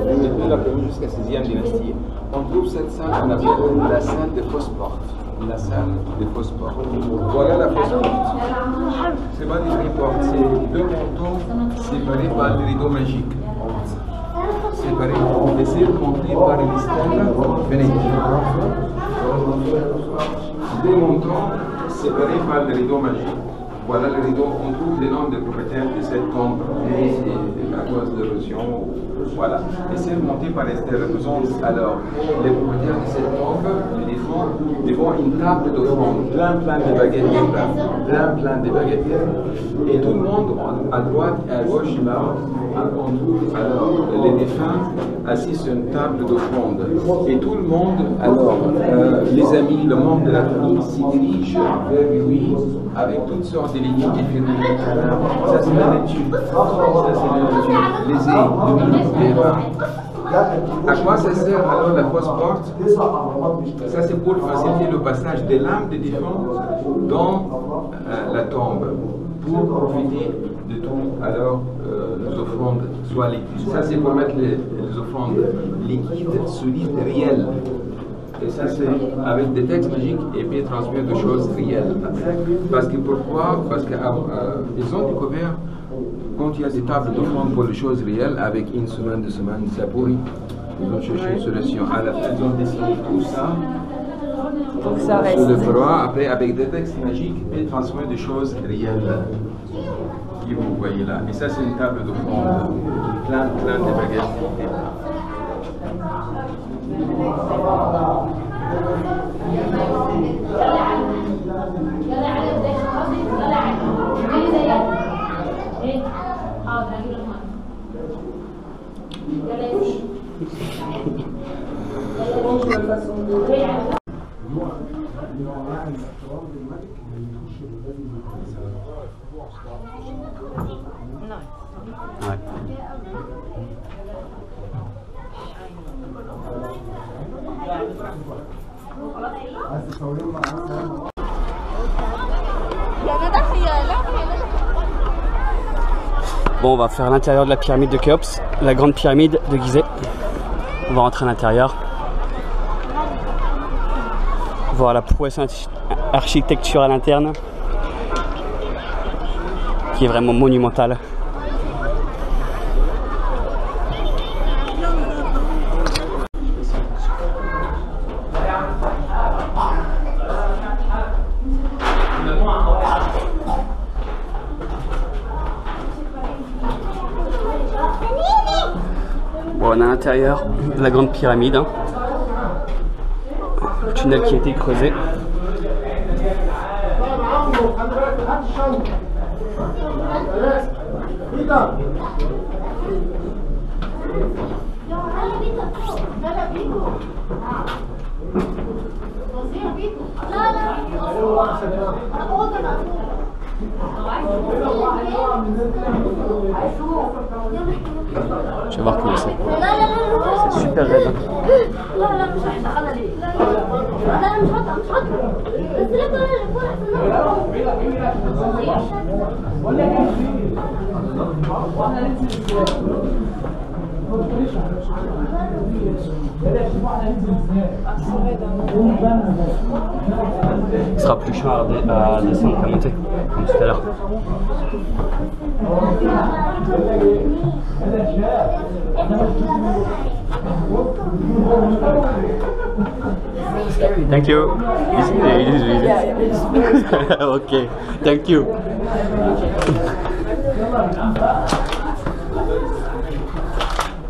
depuis la première jusqu'à 6e dynastie, on trouve cette salle qu'on appelle la salle des fausses portes. La salle des fausses portes. Voilà la fausse porte. C'est pas des vraies portes, c'est deux manteaux séparés par le rideau magique. Séparés et c'est monté par une stèle vénétique. Des montants séparés par le rideau magique. Voilà le rideau, on trouve les noms des propriétaires de cette tombe, c'est à cause de l'érosion, voilà. Et c'est monté par les stèles représentent alors les propriétaires de cette tombe, ils font une table d'offrande, plein de baguettes de baguettes. Et tout le monde, à droite et à gauche, on trouve alors les défunts assis sur une table d'offrande. Et tout le monde, alors les amis, le membre de la famille s'y dirige vers lui avec toutes sortes de lignes différentes. Ça c'est la lecture, les les vins. À quoi ça sert alors la fausse porte? Ça c'est pour faciliter le passage des lames des défunts dans la tombe, pour profiter de tout alors les offrandes soit liquides. Ça c'est pour mettre les offrandes liquides, solides, réelles. Et ça, c'est avec des textes magiques et puis transmettre des choses réelles. Parce que pourquoi? Parce qu'ils ont découvert, quand il y a des tables d'offrande pour les choses réelles, avec une semaine, 2 semaines, ça pourrit. Ils ont cherché une solution. À la fin, ils ont dessiné tout ça. Pour que ça reste. Sous le froid, après avec des textes magiques et transmettre des choses réelles. Que vous voyez là. Et ça, c'est une table d'offrande. Plein de baguettes. Ouais. Bon, on va faire l'intérieur de la pyramide de Khéops, la grande pyramide de Gizeh. On va rentrer à l'intérieur. Voir la prouesse architecturale interne, qui est vraiment monumentale. Bon, on a l'intérieur de la grande pyramide, hein. Le tunnel qui a été creusé. Je vais voir comment c'est. C'est super raide. Il sera plus chiant à descendre qu'à monter, comme tout à l'heure. Thank you. Ok, thank you.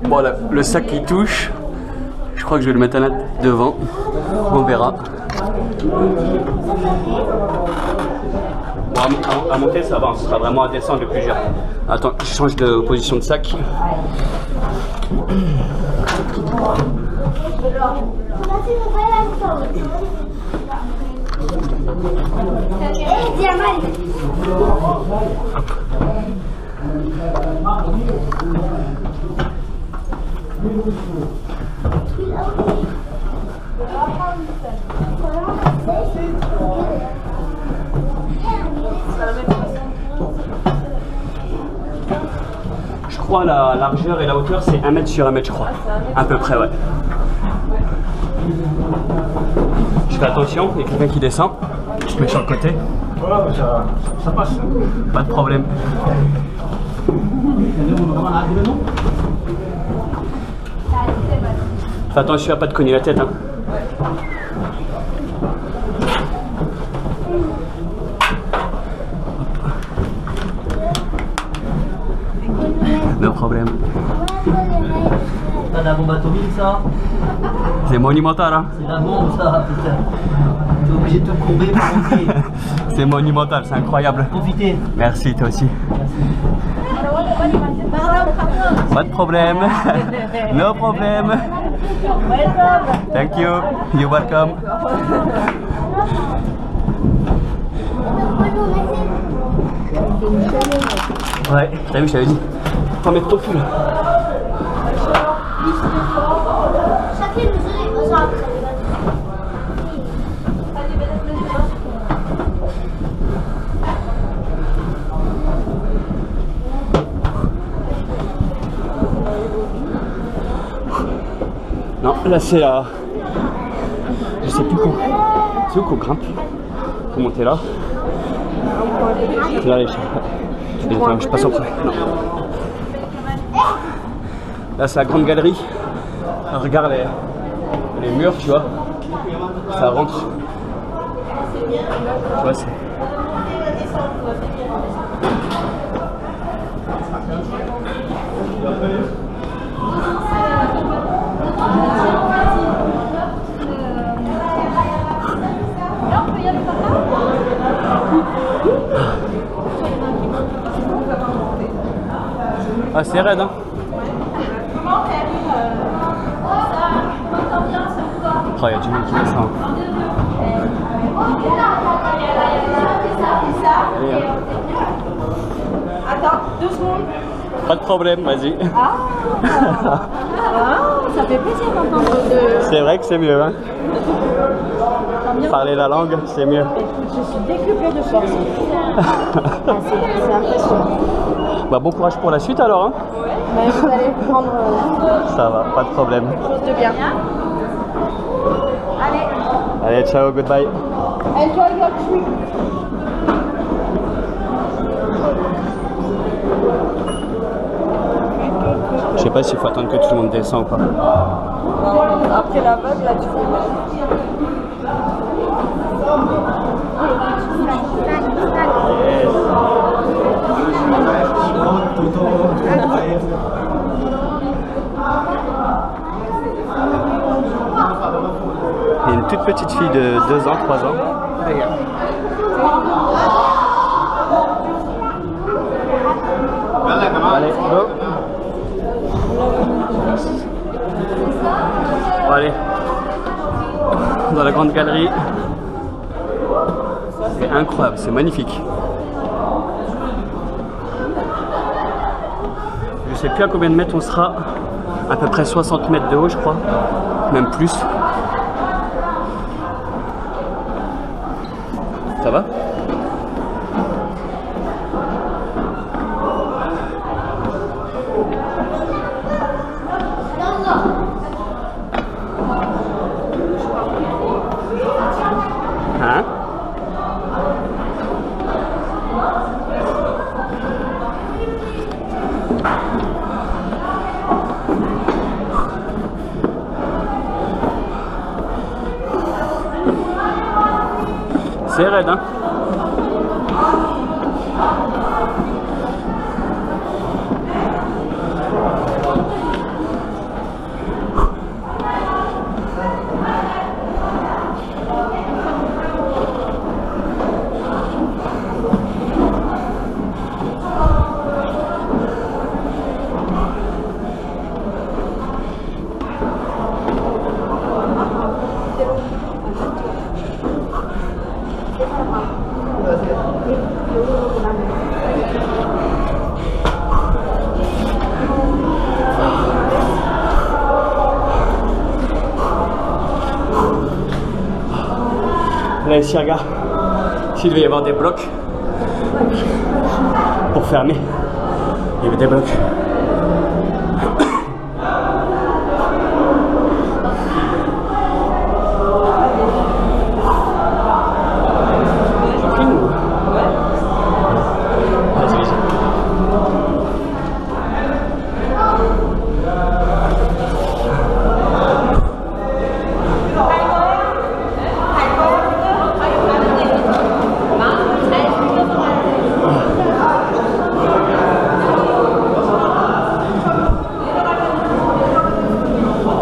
Bon, là, le sac qui touche, je crois que je vais le mettre devant. On verra. Bon, à monter, ça va, ce sera vraiment à descendre le plus dur. Attends, je change de position de sac. Je crois la largeur et la hauteur c'est 1 mètre sur 1 mètre, je crois. À peu près, ouais. Je fais attention, il y a quelqu'un qui descend. Je mets sur le côté. Voilà, ça passe. Pas de problème. Fais attention à pas te cogner la tête, hein. No problème. T'as la bombe atomique, ça? C'est monumental, hein. C'est la bombe, ça, putain. T'es obligé de te courber pour monter. C'est monumental, c'est incroyable. Profitez. Merci, toi aussi. Pas de problème. No problème. Thank you. You're welcome. Ouais, t'as vu, je t'avais dit. Faut mettre ton fil. Non, là c'est la sais plus où. C'est où qu'on grimpe? Faut monter là. Là, allez, je passe en premier. Non. Là, c'est la grande galerie. Regarde les murs, tu vois. Ça rentre. Tu vois, c'est. Ah, c'est raide, hein. Oh, il y a du monde qui descend. Attends, 2 secondes. Pas de problème, vas-y. Ça fait plaisir d'entendre C'est vrai que c'est mieux, hein. Parler la langue, c'est mieux. Je suis décuplée de force. C'est impressionnant. Bah, bon courage pour la suite alors, hein. Mais vous allez prendre Ça va, pas de problème. chose de bien. Allez, Allez, ciao, goodbye. enjoy your trip. Je sais pas s'il faut attendre que tout le monde descend ou pas. Après la vague, là, tu fais mal. Il y a une toute petite fille de 2 ans, 3 ans. Allez, go. Allez, dans la grande galerie. C'est incroyable, c'est magnifique. Je sais plus à combien de mètres on sera, à peu près 60 mètres de haut je crois, même plus. Ça va? Hein? C'est raide, hein? Là ici regarde, ici il devait y avoir des blocs pour fermer, il y avait des blocs. Je filme ou? Vas-y, vas-y.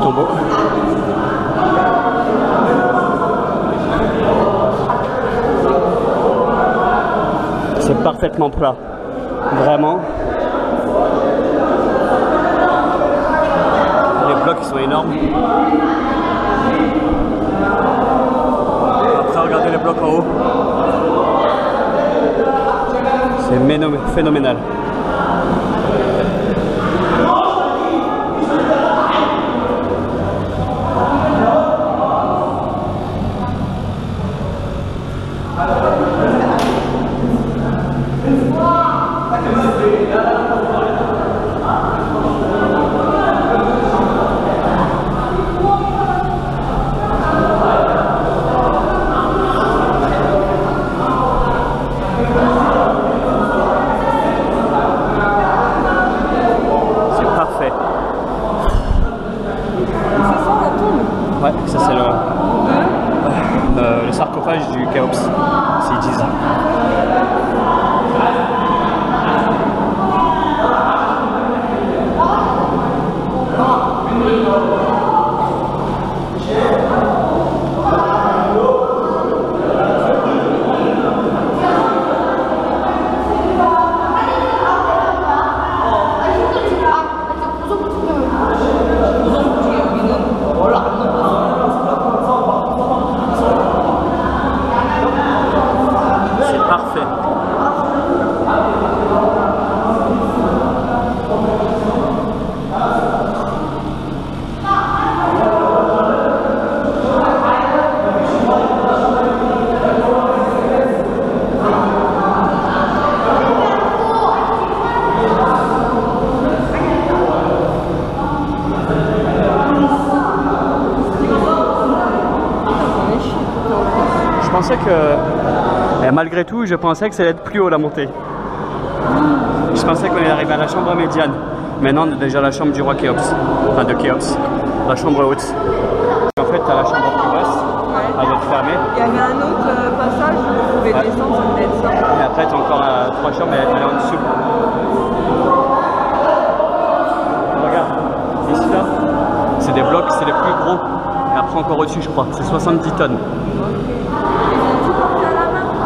Tombeau. C'est parfaitement plat, vraiment. Les blocs ils sont énormes. Après regardez les blocs en haut. C'est phénoménal. que malgré tout, je pensais que ça allait être plus haut la montée. Je pensais qu'on allait arriver à la chambre médiane. Maintenant, on a déjà la chambre du roi Khéops. Enfin, de Khéops. La chambre haute. En fait, t'as la chambre plus basse. Elle doit être fermée. Il y avait un autre passage où vous pouvez descendre, ça devait être ça. Et après, t'as encore 3 chambres, elle est en dessous. Regarde, ici là, c'est des blocs, c'est les plus gros. Et après, encore au-dessus, je crois. C'est 70 tonnes.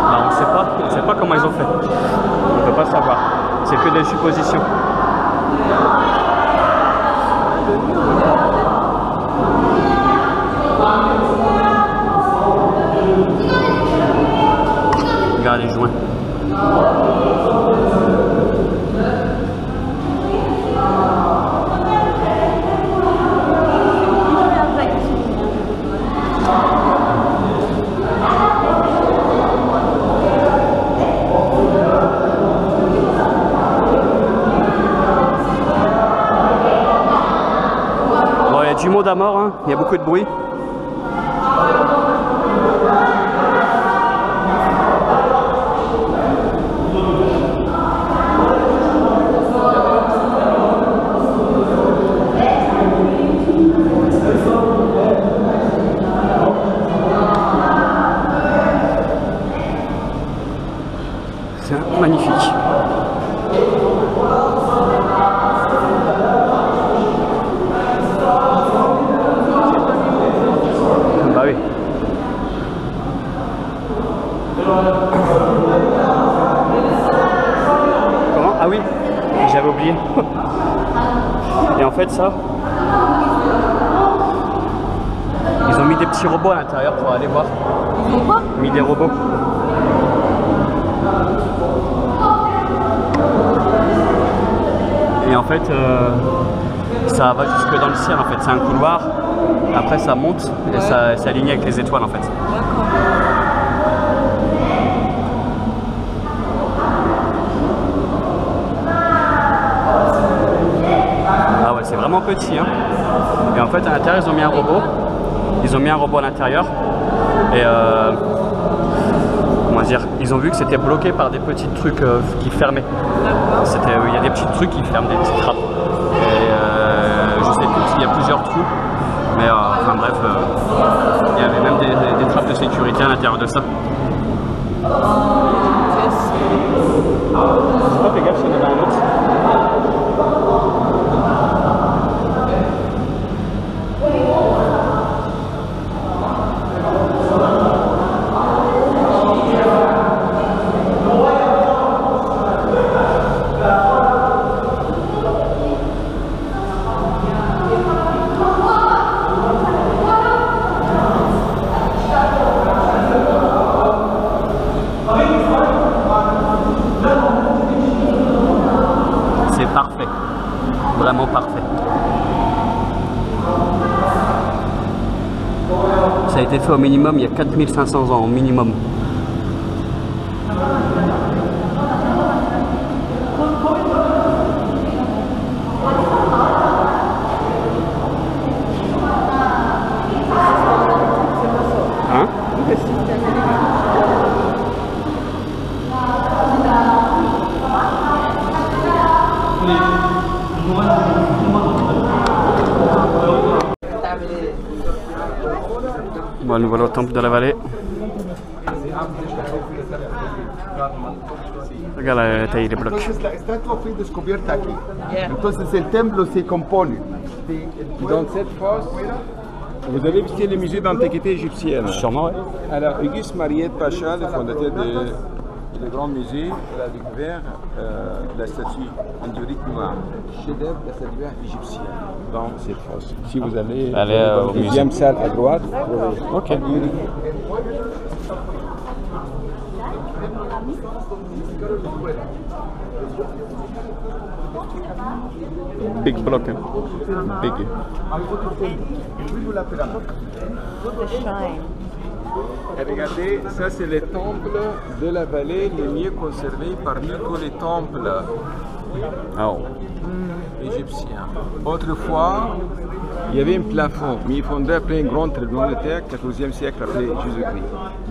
Alors, on ne sait pas comment ils ont fait. On ne peut pas savoir. C'est que des suppositions. Regarde les joints. Bon, il y a du monde à mort, hein. Il y a beaucoup de bruit. C'est magnifique. Bah oui. Comment? Ah oui, j'avais oublié. Et en fait ça, ils ont mis des petits robots à l'intérieur pour aller voir. Ils ont quoi? Mis des robots. Et en fait, ça va jusque dans le ciel en fait. C'est un couloir. Après, ça monte et ça s'aligne avec les étoiles en fait. Ah ouais, c'est vraiment petit. Hein. Et en fait, à l'intérieur, ils ont mis un robot. Ils ont mis un robot à l'intérieur. Et comment dire, ils ont vu que c'était bloqué par des petits trucs qui fermaient. Il y a des petits trucs qui ferment, des petites trappes. Et je sais plus s'il y a plusieurs trous, mais enfin bref, il y avait même des trappes de sécurité à l'intérieur de ça. Je sais pas, fais gaffe, il y en avait un autre. C'est parfait, vraiment parfait. Ça a été fait au minimum il y a 4500 ans, au minimum. Hein? Bon, nous voilà au temple de la vallée. Regarde la taille des blocs. Entonces la estatua fue descubierta aquí. Entonces el templo se compone Dans cette fosse, vous avez visité le musée d'antiquité égyptienne. Sûrement, ouais. Alors, Auguste Mariette Pacha, le fondateur du grand musée, il a découvert la statue en diorite noire, chef-d'œuvre de la statuaire égyptienne, dans cette fosse. Si vous allez au au deuxième salle à droite, ok. Big block, hein. Big. The shine. Et regardez, ça c'est les temples de la vallée les mieux conservés parmi tous les temples égyptiens. Autrefois, il y avait un plafond, mais il fondait après un grand tremblement de terre, 14e siècle après Jésus-Christ.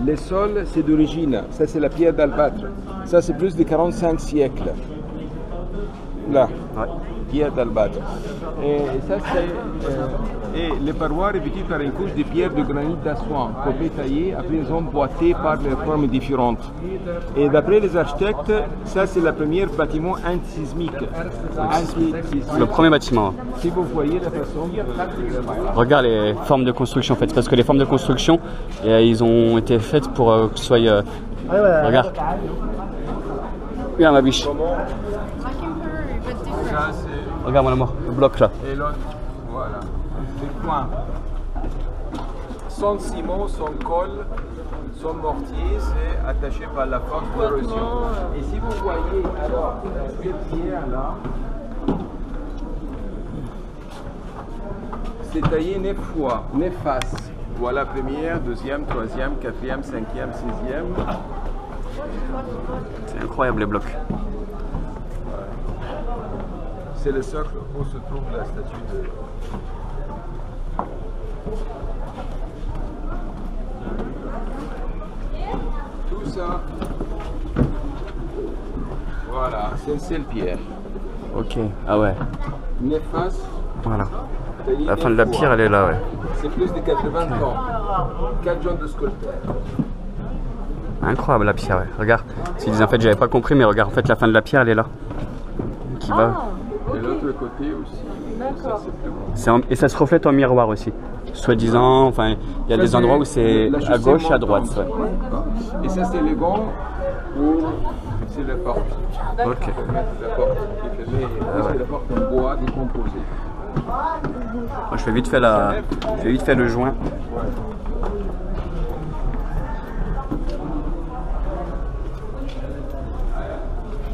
Le sol, c'est d'origine, ça c'est la pierre d'albâtre. Ça c'est plus de 45 siècles. Là, pierre d'albâtre. Et ça c'est. Et les parois revêtues par une couche de pierre de granit d'Assouan, coupées taillées, après ils ont boité par les formes différentes. Et d'après les architectes, ça c'est le premier bâtiment antisismique. Le premier bâtiment. Si vous voyez la façon. Regarde les formes de construction en fait, parce que les formes de construction, ils ont été faites pour que ce soit. Regarde. Regarde ma biche. Regarde mon amour, le bloc là. Et l'autre, voilà. Les coins. Son ciment, son col, son mortier, c'est attaché par la force d'érosion. Et si vous voyez alors cette pierre là, c'est taillé 9 fois, 9 faces. Voilà première, deuxième, troisième, quatrième, cinquième, sixième. C'est incroyable les blocs. C'est le socle où se trouve la statue de... Tout ça, voilà, c'est une seule pierre. Ok, ah ouais. 9 faces. Voilà. La fin de la pierre, elle est là, ouais. C'est plus de 80 ans. 4 genres de sculpteurs. Incroyable la pierre, ouais. Regarde. S'ils disaient en fait, j'avais pas compris, mais regarde, en fait, la fin de la pierre, elle est là. Qui va. Et l'autre côté aussi. D'accord. Et ça se reflète en miroir aussi. Soi-disant, enfin, il y a des endroits où c'est à gauche, à droite. Ouais. Et ça, c'est le gant ou c'est la porte. Ok. La porte qui est fermée, c'est la porte en bois décomposé. Moi, je fais vite fait le joint.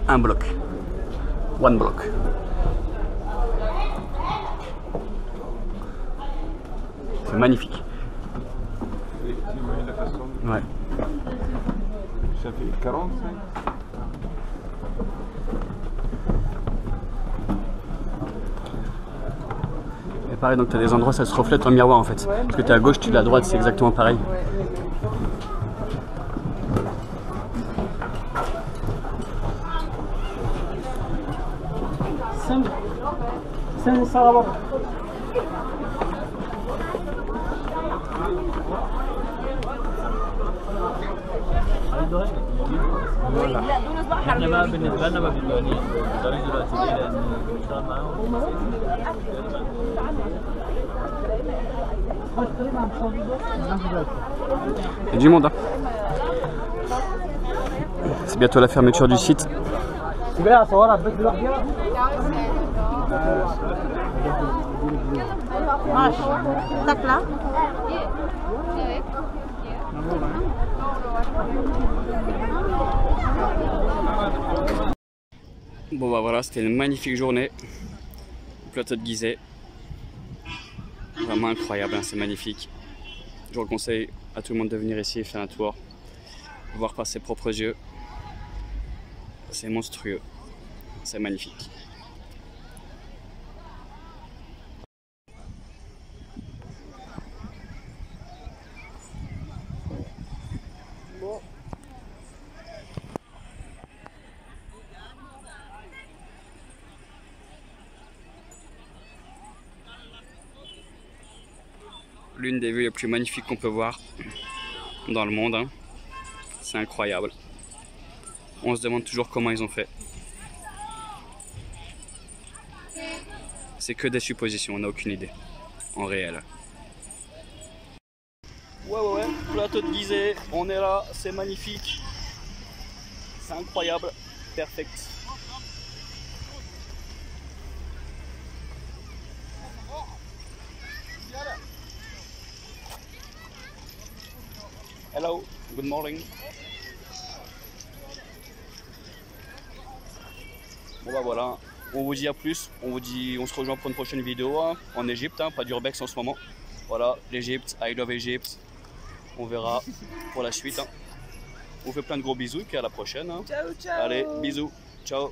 Un bloc. One block. C'est magnifique. Et tu vois la façon. Ouais. Ça fait 45. Et pareil, donc tu as des endroits, ça se reflète en miroir en fait. Parce que tu es à gauche, tu es à droite, c'est exactement pareil. Il y a du monde, hein. C'est bientôt la fermeture du site. Tac là. Bon bah voilà, c'était une magnifique journée au plateau de Gizeh. Vraiment incroyable, hein, c'est magnifique. Je vous le conseille à tout le monde de venir ici et faire un tour, voir par ses propres yeux. C'est monstrueux, c'est magnifique. L'une des vues les plus magnifiques qu'on peut voir dans le monde, hein. C'est incroyable. On se demande toujours comment ils ont fait. C'est que des suppositions, on n'a aucune idée en réel. Ouais, plateau de Gizeh, on est là, c'est magnifique. C'est incroyable, perfect. Hello, good morning. Bon bah voilà, on vous dit à plus, on se rejoint pour une prochaine vidéo hein, en Égypte, hein, pas d'urbex en ce moment. Voilà, l'Égypte, I love Egypt. On verra pour la suite. Hein. On vous fait plein de gros bisous et puis à la prochaine. Hein. Ciao, ciao. Allez, bisous. Ciao.